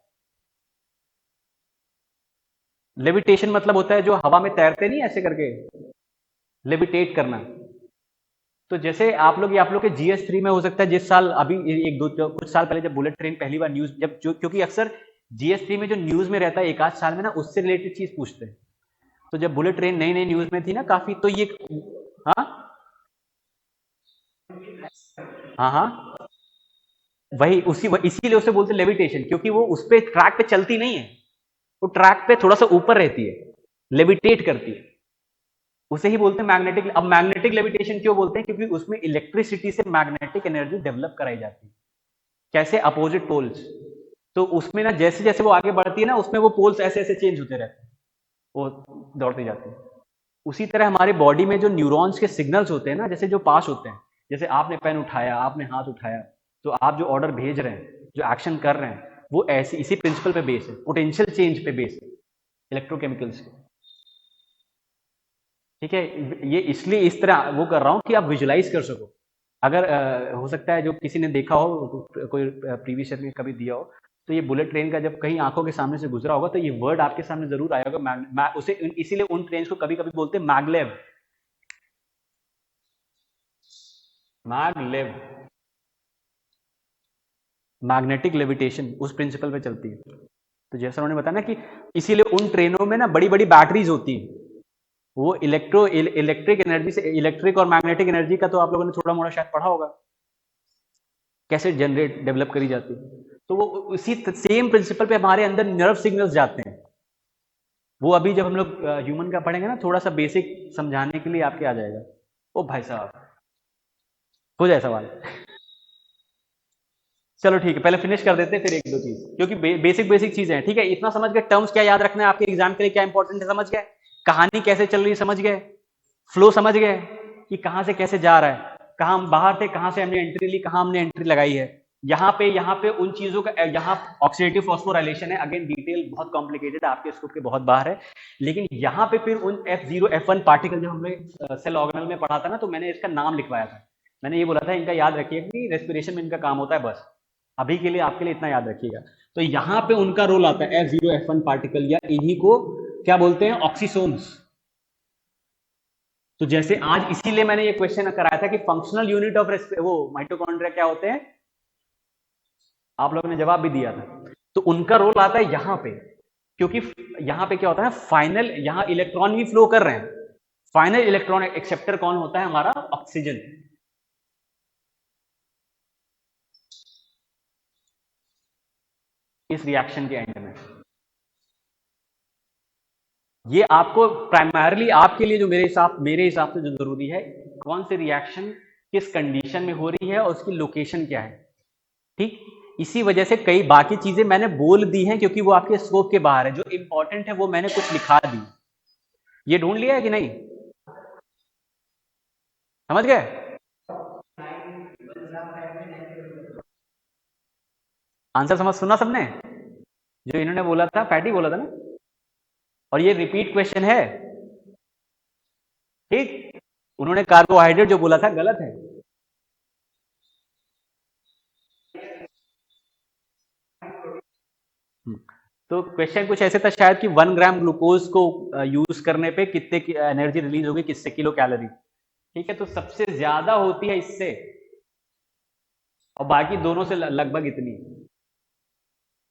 लेविटेशन मतलब होता है जो हवा में तैरते नहीं ऐसे करके, लेविटेट करना। तो जैसे आप लोग के GS3 में हो सकता है, जिस साल अभी एक दो कुछ साल पहले जब बुलेट ट्रेन पहली बार न्यूज, जब जो क्योंकि अक्सर GS3 में जो न्यूज में रहता है एक आध साल में ना, उससे रिलेटेड चीज पूछते हैं। तो जब बुलेट ट्रेन नई नई न्यूज में थी ना काफी, तो ये, हाँ हाँ हाँ, वही इसीलिए उसे बोलते लेविटेशन, क्योंकि वो उस पे ट्रैक पे चलती नहीं है, वो ट्रैक पे थोड़ा सा ऊपर रहती है, लेविटेट करती है, उसे ही बोलते हैं मैग्नेटिक। अब मैग्नेटिक लेविटेशन क्यों बोलते हैं, क्योंकि उसमें इलेक्ट्रिसिटी से मैग्नेटिक एनर्जी डेवलप कराई जाती है। कैसे? Opposite poles. तो उसमें ना जैसे जैसे वो आगे बढ़ती है ना, उसमें वो पोल्स ऐसे ऐसे चेंज होते रहते हैं, वो दौड़ते जाते हैं। उसी तरह हमारे बॉडी में जो न्यूरॉन्स के सिग्नल्स होते हैं ना, जैसे जो पास होते हैं, जैसे आपने पेन उठाया, आपने हाथ उठाया, तो आप जो ऑर्डर भेज रहे हैं, जो एक्शन कर रहे हैं, वो ऐसे इसी प्रिंसिपल पे बेस है, पोटेंशियल चेंज पे बेस है, इलेक्ट्रोकेमिकल्स के। ठीक है, ये इसलिए इस तरह वो कर रहा हूं कि आप विजुलाइज कर सको। अगर हो सकता है जो किसी ने देखा हो, कोई प्रीवियस ईयर में कभी दिया हो, तो ये बुलेट ट्रेन का जब कहीं आंखों के सामने से गुजरा होगा तो ये वर्ड आपके सामने जरूर आया होगा, उसे इसीलिए उन ट्रेन को कभी कभी बोलते हैं मैगलेव। मैगलेव, मैग्नेटिक लेविटेशन उस प्रिंसिपल पे चलती है। तो जैसा उन्होंने बताया ना कि इसीलिए उन ट्रेनों में ना बड़ी बड़ी बैटरीज होती हैं, वो इलेक्ट्रिक एनर्जी से, इलेक्ट्रिक और मैग्नेटिक एनर्जी का तो आप लोगों ने थोड़ा मोड़ा शायद पढ़ा होगा, कैसे जनरेट डेवलप करी जाती है। तो वो उसी सेम प्रिंसिपल पे हमारे अंदर नर्व सिग्नल्स जाते हैं। वो अभी जब हम लोग ह्यूमन का पढ़ेंगे ना, थोड़ा सा बेसिक समझाने के लिए आपके आ जाएगा। ओ भाई साहब, हो जाए सवाल। चलो ठीक है, पहले फिनिश कर देते हैं फिर एक दो चीज, क्योंकि बेसिक बेसिक चीजें हैं। ठीक है, इतना समझ गए टर्म्स क्या याद रखना है आपके एग्जाम के लिए, क्या इंपॉर्टेंट है समझ गए, कहानी कैसे चल रही है समझ गए, फ्लो समझ गए कि कहां से कैसे जा रहा है, कहां हम बाहर थे, कहां से हमने एंट्री ली, कहां हमने एंट्री लगाई है। यहाँ पे उन चीजों का, यहाँ ऑक्सीडेटिव फॉस्फोराइलेशन है, अगेन डिटेल बहुत कॉम्प्लिकेटेड है, आपके स्कोप के बहुत बाहर है। लेकिन यहाँ पे फिर उन F0 F1 पार्टिकल जो हमने सेल ऑर्गेनल में पढ़ा था ना, तो मैंने इसका नाम लिखवाया था। मैंने ये बोला था इनका याद रखिए कि रेस्पिरेशन में इनका काम होता है, बस अभी के लिए आपके लिए इतना याद रखिएगा। तो यहाँ पे उनका रोल आता है F0 F1 पार्टिकल, या इन्हीं को क्या बोलते हैं, ऑक्सीसोम्स। तो जैसे आज इसीलिए मैंने ये क्वेश्चन कराया था कि फंक्शनल यूनिट ऑफ वो माइटोकॉन्ड्रिया क्या होते हैं, आप लोगों ने जवाब भी दिया था। तो उनका रोल आता है यहां पे, क्योंकि यहां पे क्या होता है, फाइनल यहां इलेक्ट्रॉन भी फ्लो कर रहे हैं, फाइनल इलेक्ट्रॉन एक्सेप्टर कौन होता है, हमारा ऑक्सीजन। इस रिएक्शन के एंड में ये आपको प्राइमरली आपके लिए जो मेरे हिसाब से जो जरूरी है, कौन से रिएक्शन किस कंडीशन में हो रही है और उसकी लोकेशन क्या है। ठीक, इसी वजह से कई बाकी चीजें मैंने बोल दी हैं, क्योंकि वो आपके स्कोप के बाहर है। जो इंपॉर्टेंट है वो मैंने कुछ लिखा दी, ये ढूंढ लिया है कि नहीं, समझ गए। आंसर समझ सुना सबने? जो इन्होंने बोला था फैटी बोला था ना, और ये रिपीट क्वेश्चन है। ठीक, उन्होंने कार्बोहाइड्रेट जो बोला था गलत है। तो क्वेश्चन कुछ ऐसे था शायद कि 1 ग्राम ग्लूकोज को यूज करने पे कितने की एनर्जी रिलीज होगी, किससे किलो कैलोरी। ठीक है, तो सबसे ज्यादा होती है इससे, और बाकी दोनों से लगभग इतनी।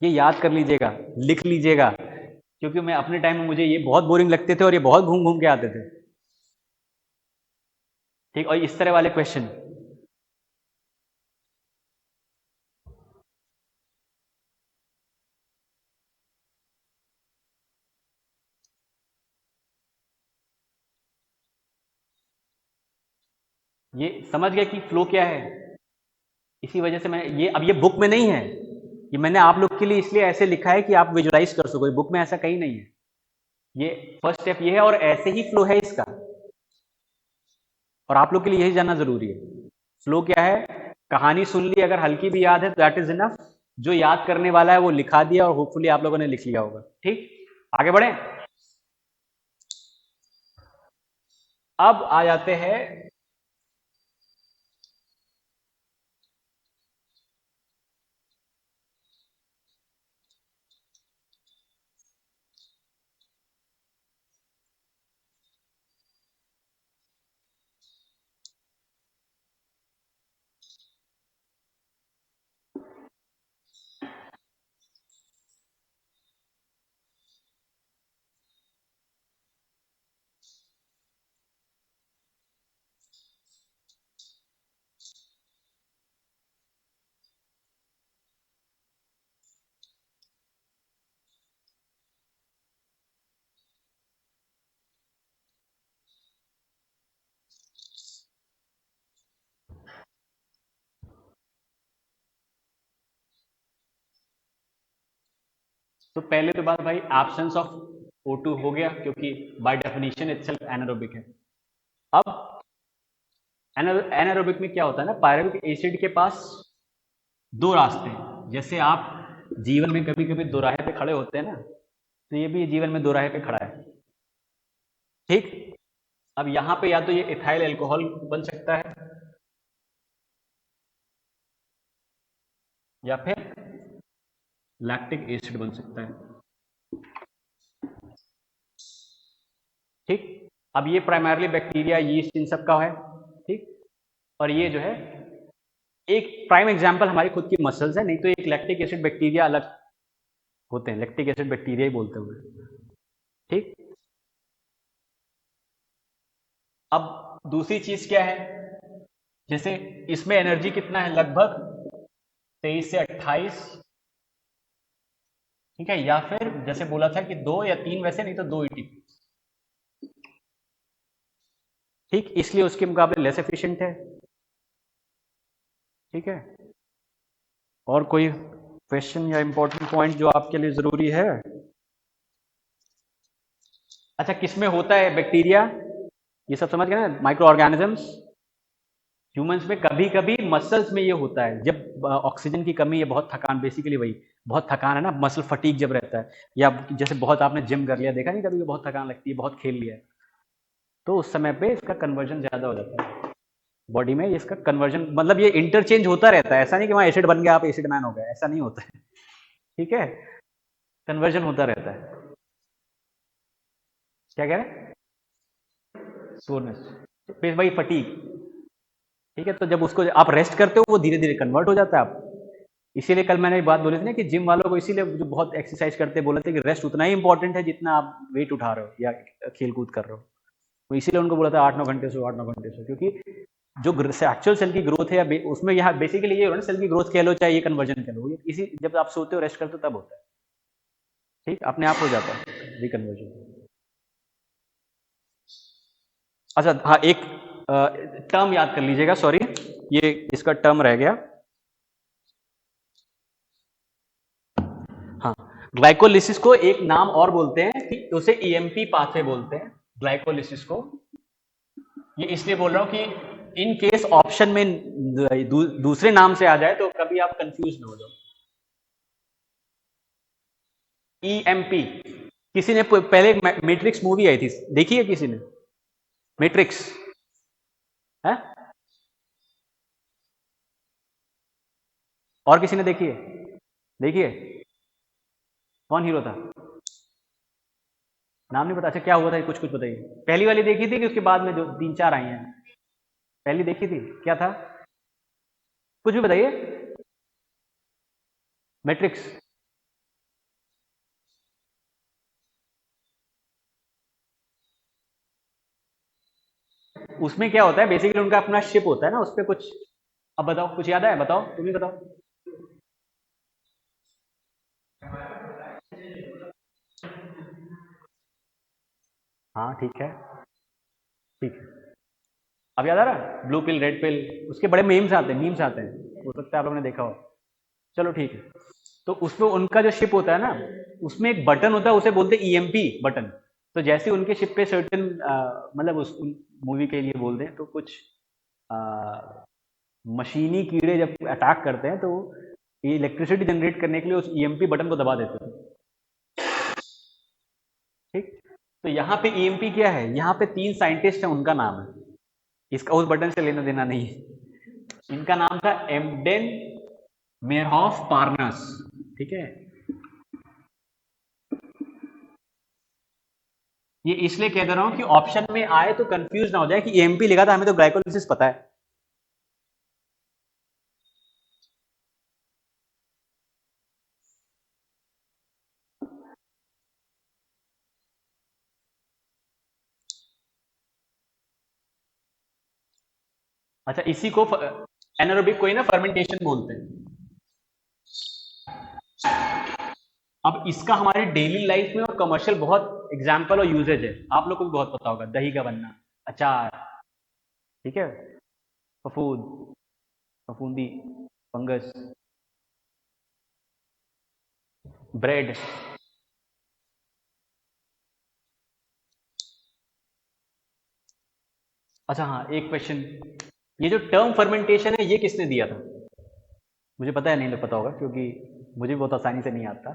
ये याद कर लीजिएगा, लिख लीजिएगा, क्योंकि मैं अपने टाइम में मुझे ये बहुत बोरिंग लगते थे और ये बहुत घूम घूम के आते थे। ठीक, और इस तरह वाले क्वेश्चन। ये समझ गए कि फ्लो क्या है? इसी वजह से मैं ये, अब ये बुक में नहीं है, ये मैंने आप लोग के लिए इसलिए ऐसे लिखा है कि आप विजुलाइज कर सको। बुक में ऐसा कहीं नहीं है। ये फर्स्ट स्टेप ये है, और ऐसे ही फ्लो है इसका, और आप लोग के लिए यही जानना जरूरी है। फ्लो क्या है? कहानी सुन ली, अगर हल्की भी याद है तो दैट इज इनफ। जो याद करने वाला है वो लिखा दिया, और होपफुली आप लोगों ने लिख लिया होगा। ठीक, आगे बढ़े। अब आ जाते हैं तो पहले तो बात भाई, एब्सेंस ऑफ O2 हो गया, क्योंकि बाय डेफिनेशन इटसेल्फ एनारोबिक है। अब एनारोबिक में क्या होता है ना, पायरुविक एसिड के पास दो रास्ते हैं। जैसे आप जीवन में कभी कभी दोराहे पे खड़े होते हैं ना, तो ये भी जीवन में दोराहे पे खड़ा है। ठीक, अब यहां पे या तो ये इथाइल अल्कोहल बन सकता है, या फिर लैक्टिक एसिड बन सकता है। ठीक, अब ये प्राइमरली बैक्टीरिया, यीस्ट, इन सब का है। ठीक, और ये जो है एक प्राइम एग्जांपल हमारी खुद की मसल्स है, नहीं तो एक लैक्टिक एसिड बैक्टीरिया अलग होते हैं, लैक्टिक एसिड बैक्टीरिया ही बोलते हैं। ठीक, अब दूसरी चीज क्या है, जैसे इसमें एनर्जी कितना है, लगभग 23 से 28। ठीक है, या फिर जैसे बोला था कि 2 या 3, वैसे नहीं तो 2 ही ठीक। ठीक, इसलिए उसके मुकाबले लेस एफिशिएंट है। ठीक है, और कोई क्वेश्चन या इंपॉर्टेंट पॉइंट जो आपके लिए जरूरी है? अच्छा, किसमें होता है बैक्टीरिया, ये सब समझ गए ना, माइक्रो ऑर्गेनिजम्स। ह्यूमंस में कभी कभी मसल्स में ये होता है, जब ऑक्सीजन की कमी है, बहुत थकान, बेसिकली वही बहुत थकान है ना, मसल फटीक जब रहता है, या जैसे बहुत आपने जिम कर लिया, देखा नहीं कभी बहुत थकान लगती है, बहुत खेल लिया है, तो उस समय पे इसका कन्वर्जन ज्यादा हो जाता है बॉडी में। इसका कन्वर्जन मतलब ये इंटरचेंज होता रहता है, ऐसा नहीं कि वहां एसिड बन गया आप एसिड मैन हो गए, ऐसा नहीं होता है। ठीक है, कन्वर्जन होता रहता है। क्या कह रहे हैं? सोरनेस, फिर वही फटीक। ठीक है, तो जब उसको आप रेस्ट करते हो, वो धीरे धीरे कन्वर्ट हो जाता है आप। इसीलिए कल मैंने एक बात बोली थी ना कि जिम वालों को इसीलिए जो बहुत एक्सरसाइज करते बोले थे कि रेस्ट उतना ही इंपॉर्टेंट है जितना आप वेट उठा रहे हो या खेल कूद कर रहे हो। तो इसीलिए उनको बोला था 8-9 घंटे सो, 8-9 घंटे सो, क्योंकि जो एक्चुअल सेल की ग्रोथ है, या उसमें यहाँ बेसिकली ये हो ना, सेल की ग्रोथ कह लो चाहे ये कन्वर्जन कह लो, इसी जब आप सोते हो रेस्ट करते हो तब होता है। ठीक, अपने आप हो जाता है रिकन्वर्जन। अच्छा हाँ, एक टर्म याद कर लीजिएगा, सॉरी ये इसका टर्म रह गया। हाँ, ग्लाइकोलिसिस को एक नाम और बोलते हैं कि उसे ईएमपी पाथवे बोलते हैं, ग्लाइकोलिसिस को। ये इसलिए बोल रहा हूं कि इन केस ऑप्शन में दूसरे नाम से आ जाए तो कभी आप कंफ्यूज ना हो जाओ। EMP। किसी ने पहले मैट्रिक्स मूवी आई थी, देखी है किसी ने? मैट्रिक्स है? और किसी ने देखी है? देखिए, कौन हीरो था? नाम नहीं पता? अच्छा, क्या हुआ था, कुछ कुछ बताइए। पहली वाली देखी थी कि उसके बाद में जो 3-4 आई हैं? पहली देखी थी, क्या था? कुछ भी बताइए। मैट्रिक्स। उसमें क्या होता है बेसिकली, उनका अपना शिप होता है ना, उस पर कुछ। अब बताओ, कुछ याद है? बताओ, तुम ही बताओ। हाँ ठीक है, ठीक है। अब याद आ रहा है? ब्लू पिल, रेड पिल, उसके बड़े मीम्स आते हैं, मीम्स आते हैं, हो सकता है आप लोगों ने देखा हो। चलो ठीक है। तो उसमें उनका जो शिप होता है ना, उसमें एक बटन होता है, उसे बोलते हैं EMP बटन। तो जैसे उनके शिप पे सर्टेन, मतलब उस मूवी के लिए बोलते हैं, तो कुछ आ, मशीनी कीड़े जब अटैक करते हैं तो ये इलेक्ट्रिसिटी जनरेट करने के लिए उस EMP बटन को दबा देते हैं। ठीक। तो यहाँ पे EMP क्या है, यहाँ पे 3 साइंटिस्ट हैं, उनका नाम है, इसका उस बटन से लेना देना नहीं है। इनका नाम था एम्डेन मेरहॉफ पार्नस। ठीक है। ये इसलिए कह दे रहा हूं कि ऑप्शन में आए तो कंफ्यूज ना हो जाए कि EMP लिखा था, हमें तो ग्लाइकोलिसिस पता है। अच्छा, इसी को एनारोबिक कोई ना फर्मेंटेशन बोलते हैं। अब इसका हमारे डेली लाइफ में और कमर्शियल बहुत एग्जाम्पल और यूजेज है, आप लोग को भी बहुत पता होगा, दही का बनना, अचार, ठीक है, फफूद, फफूंदी, फंगस, ब्रेड। अच्छा हाँ, एक क्वेश्चन, ये जो टर्म फर्मेंटेशन है ये किसने दिया था? मुझे पता है, नहीं तो पता होगा क्योंकि मुझे भी बहुत आसानी से नहीं आता।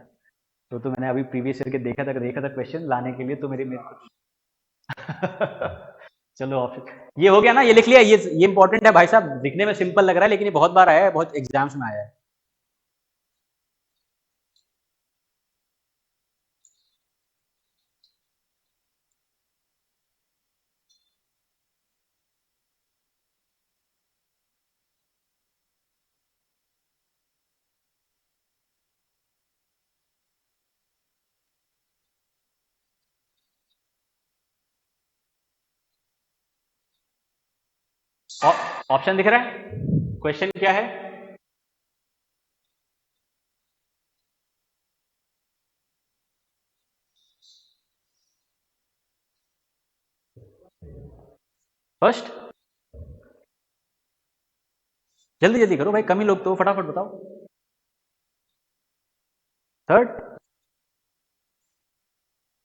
तो मैंने अभी प्रीवियस ईयर के देखा था क्वेश्चन लाने के लिए, तो मेरे को चलो ऑप्शन ये हो गया ना, ये लिख लिया, ये इंपॉर्टेंट है भाई साहब, दिखने में सिंपल लग रहा है लेकिन ये बहुत बार आया है, बहुत एग्जाम्स में आया है। ऑप्शन दिख रहा है? क्वेश्चन क्या है? फर्स्ट। जल्दी जल्दी करो भाई, कम ही लोग तो, फटाफट बताओ। थर्ड।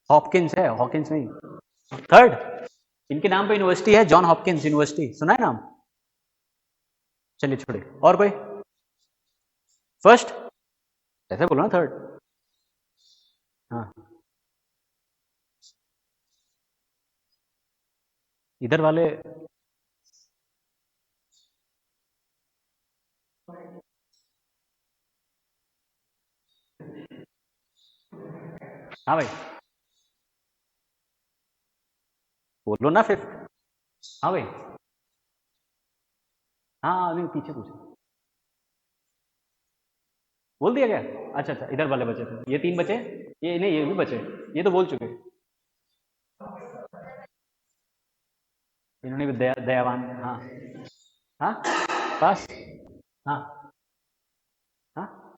हॉपकिंस है, हॉकिंस नहीं। थर्ड। इनके नाम पे यूनिवर्सिटी है, जॉन हॉपकिंस यूनिवर्सिटी, सुना है नाम? चलिए छोड़े, और कोई? फर्स्ट। ऐसे बोलो ना, थर्ड। हाँ, इधर वाले। हाँ भाई, बोलो ना फिफ्थ। हाँ भाई। हाँ नहीं, पीछे पूछो। बोल दिया क्या? अच्छा अच्छा, इधर वाले बचे थे, ये 3 बचे। ये नहीं, ये भी बचे, ये तो बोल चुके। इन्होंने भी दयावान, हाँ। हाँ, पास। हाँ। हाँ,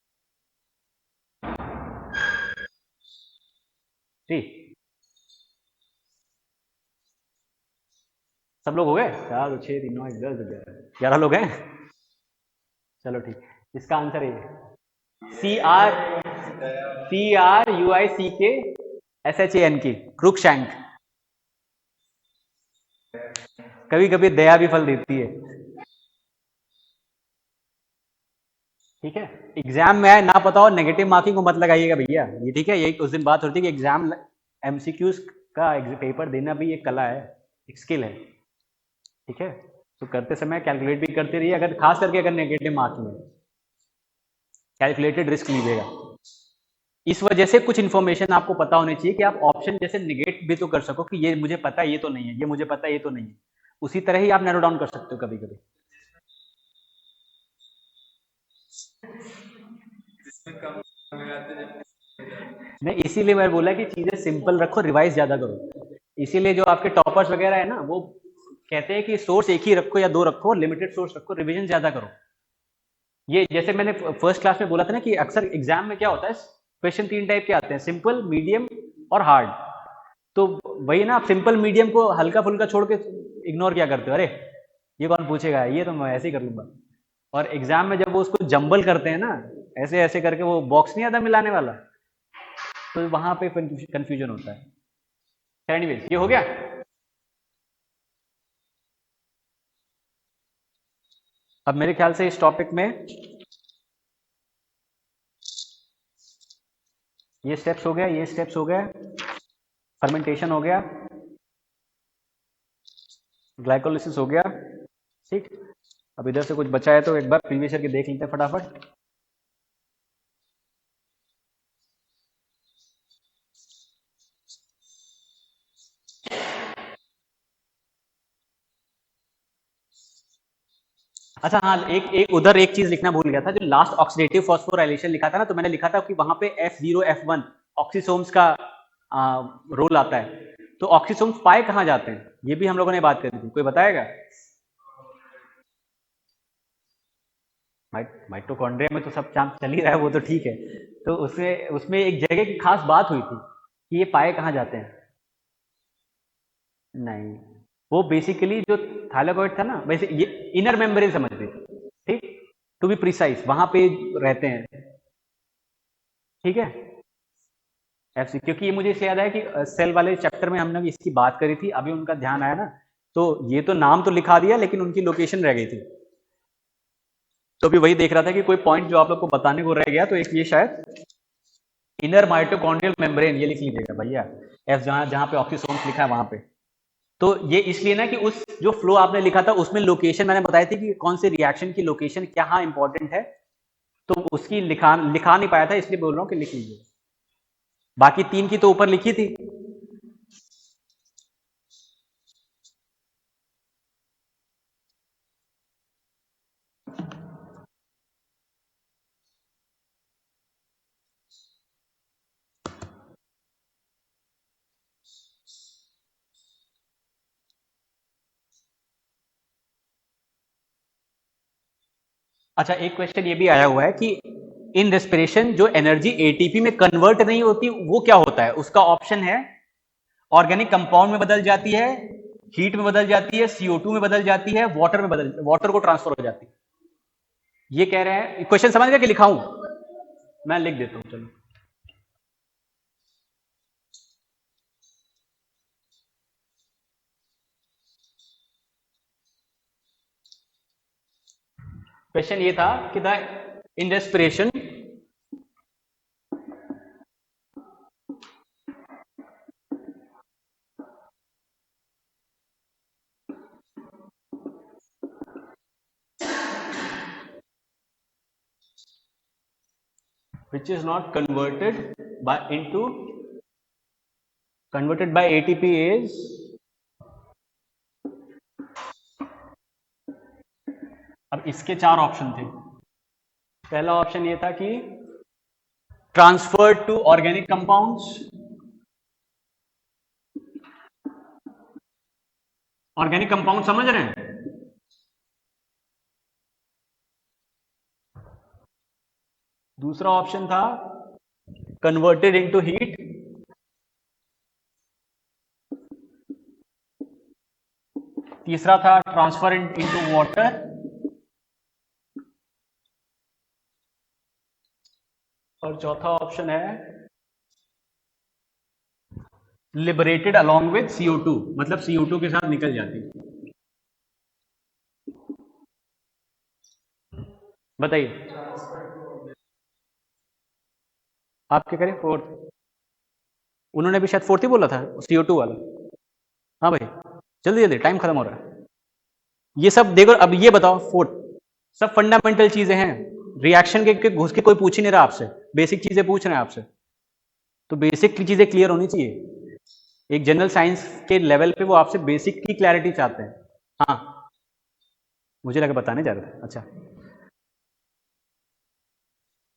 ठीक। सब लोग हो गए? 4 6 3 9 10 11 लोग हैं। चलो ठीक, इसका आंसर ये CRUICKSHANK, क्रुकशैंक। कभी कभी दया भी फल देती है। ठीक है, एग्जाम में है ना पता हो नेगेटिव मार्किंग को मत लगाइएगा भैया, ये ठीक है, यही उस दिन बात होती है कि एग्जाम एमसीक्यूज का पेपर देना भी एक कला है, एक स्किल है, ठीक है। तो करते समय कैलकुलेट भी करते रहिए, अगर खास करके अगर नेगेटिव मार्किंग में कैलकुलेटेड रिस्क लीजिएगा। इस वजह से कुछ इन्फॉर्मेशन आपको पता होनी चाहिए कि आप ऑप्शन जैसे निगेट भी तो कर सको कि ये मुझे पता है ये तो नहीं है, ये मुझे पता है ये तो नहीं है, उसी तरह ही आप नैरो डाउन कर सकते हो कभी कभी। नहीं, इसीलिए मैं बोला कि चीजें सिंपल रखो, रिवाइज ज्यादा करो। इसीलिए जो आपके टॉपर्स वगैरह है ना, वो कहते हैं कि सोर्स एक ही रखो या दो रखो, लिमिटेड सोर्स रखो, रिवीजन ज्यादा करो। ये जैसे मैंने फर्स्ट क्लास में बोला था ना कि अक्सर एग्जाम में क्या होता है, क्वेश्चन तीन टाइप के आते हैं, सिंपल, मीडियम और हार्ड। तो वही ना, आप सिंपल मीडियम को हल्का फुल्का छोड़ के इग्नोर क्या करते हो, अरे ये कौन पूछेगा, ये तो मैं ऐसे ही कर लूंगा। और एग्जाम में जब वो उसको जंबल करते हैं ना, ऐसे ऐसे करके, वो बॉक्स नहीं आता मिलाने वाला, तो वहां पे कंफ्यूजन होता है। एनीवेज, ये हो गया। अब मेरे ख्याल से इस टॉपिक में ये स्टेप्स हो गया, ये स्टेप्स हो गया, फर्मेंटेशन हो गया, ग्लाइकोलिसिस हो गया, ठीक। अब इधर से कुछ बचा है तो एक बार प्रीवियस ईयर के देख लेते हैं फटाफट। अच्छा हाँ, एक एक उधर एक चीज लिखना भूल गया था, जो लास्ट ऑक्सीडेटिव फॉस्फोराइलेशन लिखा था ना, तो मैंने लिखा था कि वहां पे F0 F1 ऑक्सीसोम्स का रोल आता है। तो ऑक्सीसोम्स पाए कहाँ जाते हैं, ये भी हम लोगों ने बात करी थी, कोई बताएगा? माइटोकॉन्ड्रिया में तो सब काम चल ही रहा है, वो तो ठीक है। तो उसमें उसमें एक जगह की खास बात हुई थी कि ये पाए कहाँ जाते हैं। नहीं, वो बेसिकली जो थाइलाकॉइड था ना, वैसे ये इनर मेम्ब्रेन समझ लीजिए, ठीक, टू बी प्रिसाइज, वहां पे रहते हैं, ठीक है। एफसी, क्योंकि ये मुझे इसलिए याद है कि सेल वाले चैप्टर में हमने इसकी बात करी थी, अभी उनका ध्यान आया ना, तो ये तो नाम तो लिखा दिया लेकिन उनकी लोकेशन रह गई थी। तो अभी वही देख रहा था कि कोई पॉइंट जो आप लोग को बताने को रह गया, तो एक ये शायद इनर माइटोकॉन्ड्रियल मेम्ब्रेन, ये लिख लीजिएगा भैया, एफ जहां जहां पे ऑक्सीसोम्स लिखा है वहां पे। तो ये इसलिए ना कि उस जो फ्लो आपने लिखा था उसमें लोकेशन मैंने बताई थी कि कौन से रिएक्शन की लोकेशन क्या इंपॉर्टेंट है, तो उसकी लिखा नहीं पाया था, इसलिए बोल रहा हूँ कि लिख लीजिए। बाकी तीन की तो ऊपर लिखी थी। अच्छा, एक क्वेश्चन ये भी आया हुआ है कि इन रेस्पिरेशन जो एनर्जी एटीपी में कन्वर्ट नहीं होती वो क्या होता है, उसका ऑप्शन है ऑर्गेनिक कंपाउंड में बदल जाती है, हीट में बदल जाती है, CO2 में बदल जाती है, वाटर को ट्रांसफर हो जाती है। ये कह रहे हैं, क्वेश्चन समझ गया कि लिखाऊं? मैं लिख देता हूं, चलो। क्वेश्चन ये था कि the in respiration which is not converted by ATP is, अब इसके चार ऑप्शन थे। पहला ऑप्शन ये था कि transferred to organic compounds, organic compound समझ रहे हैं? दूसरा ऑप्शन था कन्वर्टेड इनटू हीट, तीसरा था ट्रांसफर इनटू वाटर, और चौथा ऑप्शन है लिबरेटेड अलोंग विद CO2, मतलब CO2 के साथ निकल जाती। बताइए। आप क्या करें, फोर्थ? उन्होंने भी शायद फोर्थ ही बोला था, CO2 वाला। हाँ भाई, जल्दी जल्दी, टाइम खत्म हो रहा है। ये सब देखो, अब ये बताओ फोर्थ, सब फंडामेंटल चीजें हैं। रिएक्शन के घुस के कोई पूछ ही नहीं रहा आपसे, बेसिक चीजें पूछ रहे हैं आपसे, तो बेसिक चीजें क्लियर होनी चाहिए। एक जनरल साइंस के लेवल पे वो आपसे बेसिक की क्लैरिटी चाहते हैं। हाँ, मुझे लगा बताने जा रहे थे। अच्छा,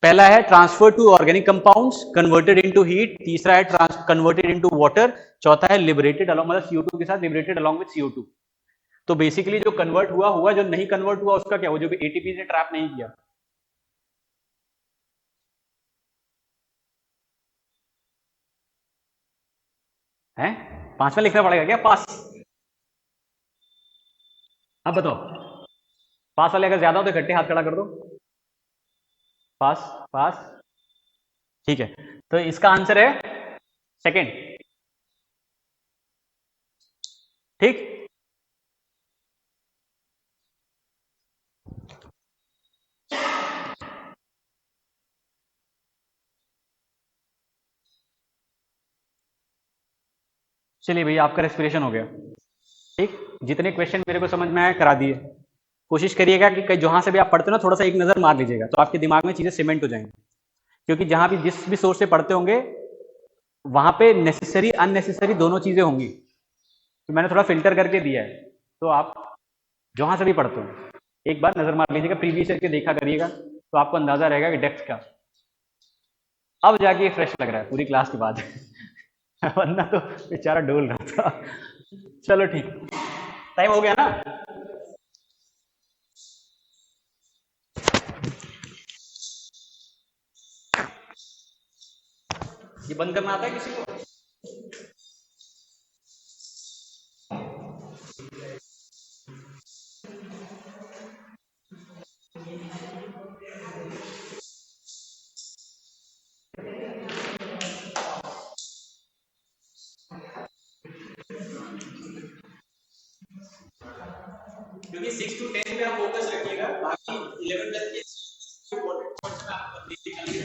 पहला है transfer to organic compounds converted into heat, तीसरा है कन्वर्टेड इनटू वाटर, चौथा है लिबरेटेड अलॉन्ग, मतलब CO2 के साथ लिबरेटेड अलॉन्ग विद CO2। तो बेसिकली जो कन्वर्ट हुआ हुआ, जो नहीं कन्वर्ट हुआ उसका क्या हुआ, जो भी ATP ने ट्रैप नहीं किया। है, पांचवा लिखना पड़ेगा क्या, पास? अब बताओ, पास वाले अगर ज्यादा हो तो इकट्ठे हाथ खड़ा कर दो। पास, पास, ठीक है। तो इसका आंसर है सेकंड। ठीक, चलिए भैया, आपका रेस्पिरेशन हो गया। ठीक, जितने क्वेश्चन मेरे को समझ में आया करा दिए। कोशिश करिएगा कि कहीं जहां से भी आप पढ़ते हो ना, थोड़ा सा एक नजर मार लीजिएगा, तो आपके दिमाग में चीजें सीमेंट हो जाएंगी। क्योंकि जहां भी जिस भी सोर्स से पढ़ते होंगे, वहां पे नेसेसरी अननेसेसरी दोनों चीजें होंगी, तो मैंने थोड़ा फिल्टर करके दिया है। तो आप जहां से भी पढ़ते हो, एक बार नजर मार लीजिएगा, प्रीवियस ईयर के देखा करिएगा, तो आपको अंदाजा रहेगा कि डेप्थ का। अब जाके फ्रेश लग रहा है पूरी क्लास के बाद। वरना तो बेचारा डोल रहा था। चलो ठीक, टाइम हो गया ना? ये बंद करना आता है किसी को? क्योंकि 6 to 10 पे आप फोकस रखिएगा, बाकी 11 12 के इंपॉर्टेंट पॉइंट्स में आपको निकालिए।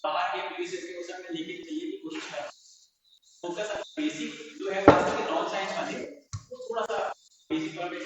बाहर के प्रीवियस के क्वेश्चन में लेके चलिए की कोशिश करें। फोकस बेसिक जो है, खास करके नॉन साइंस वाले, वो थोड़ा सा बेसिक पर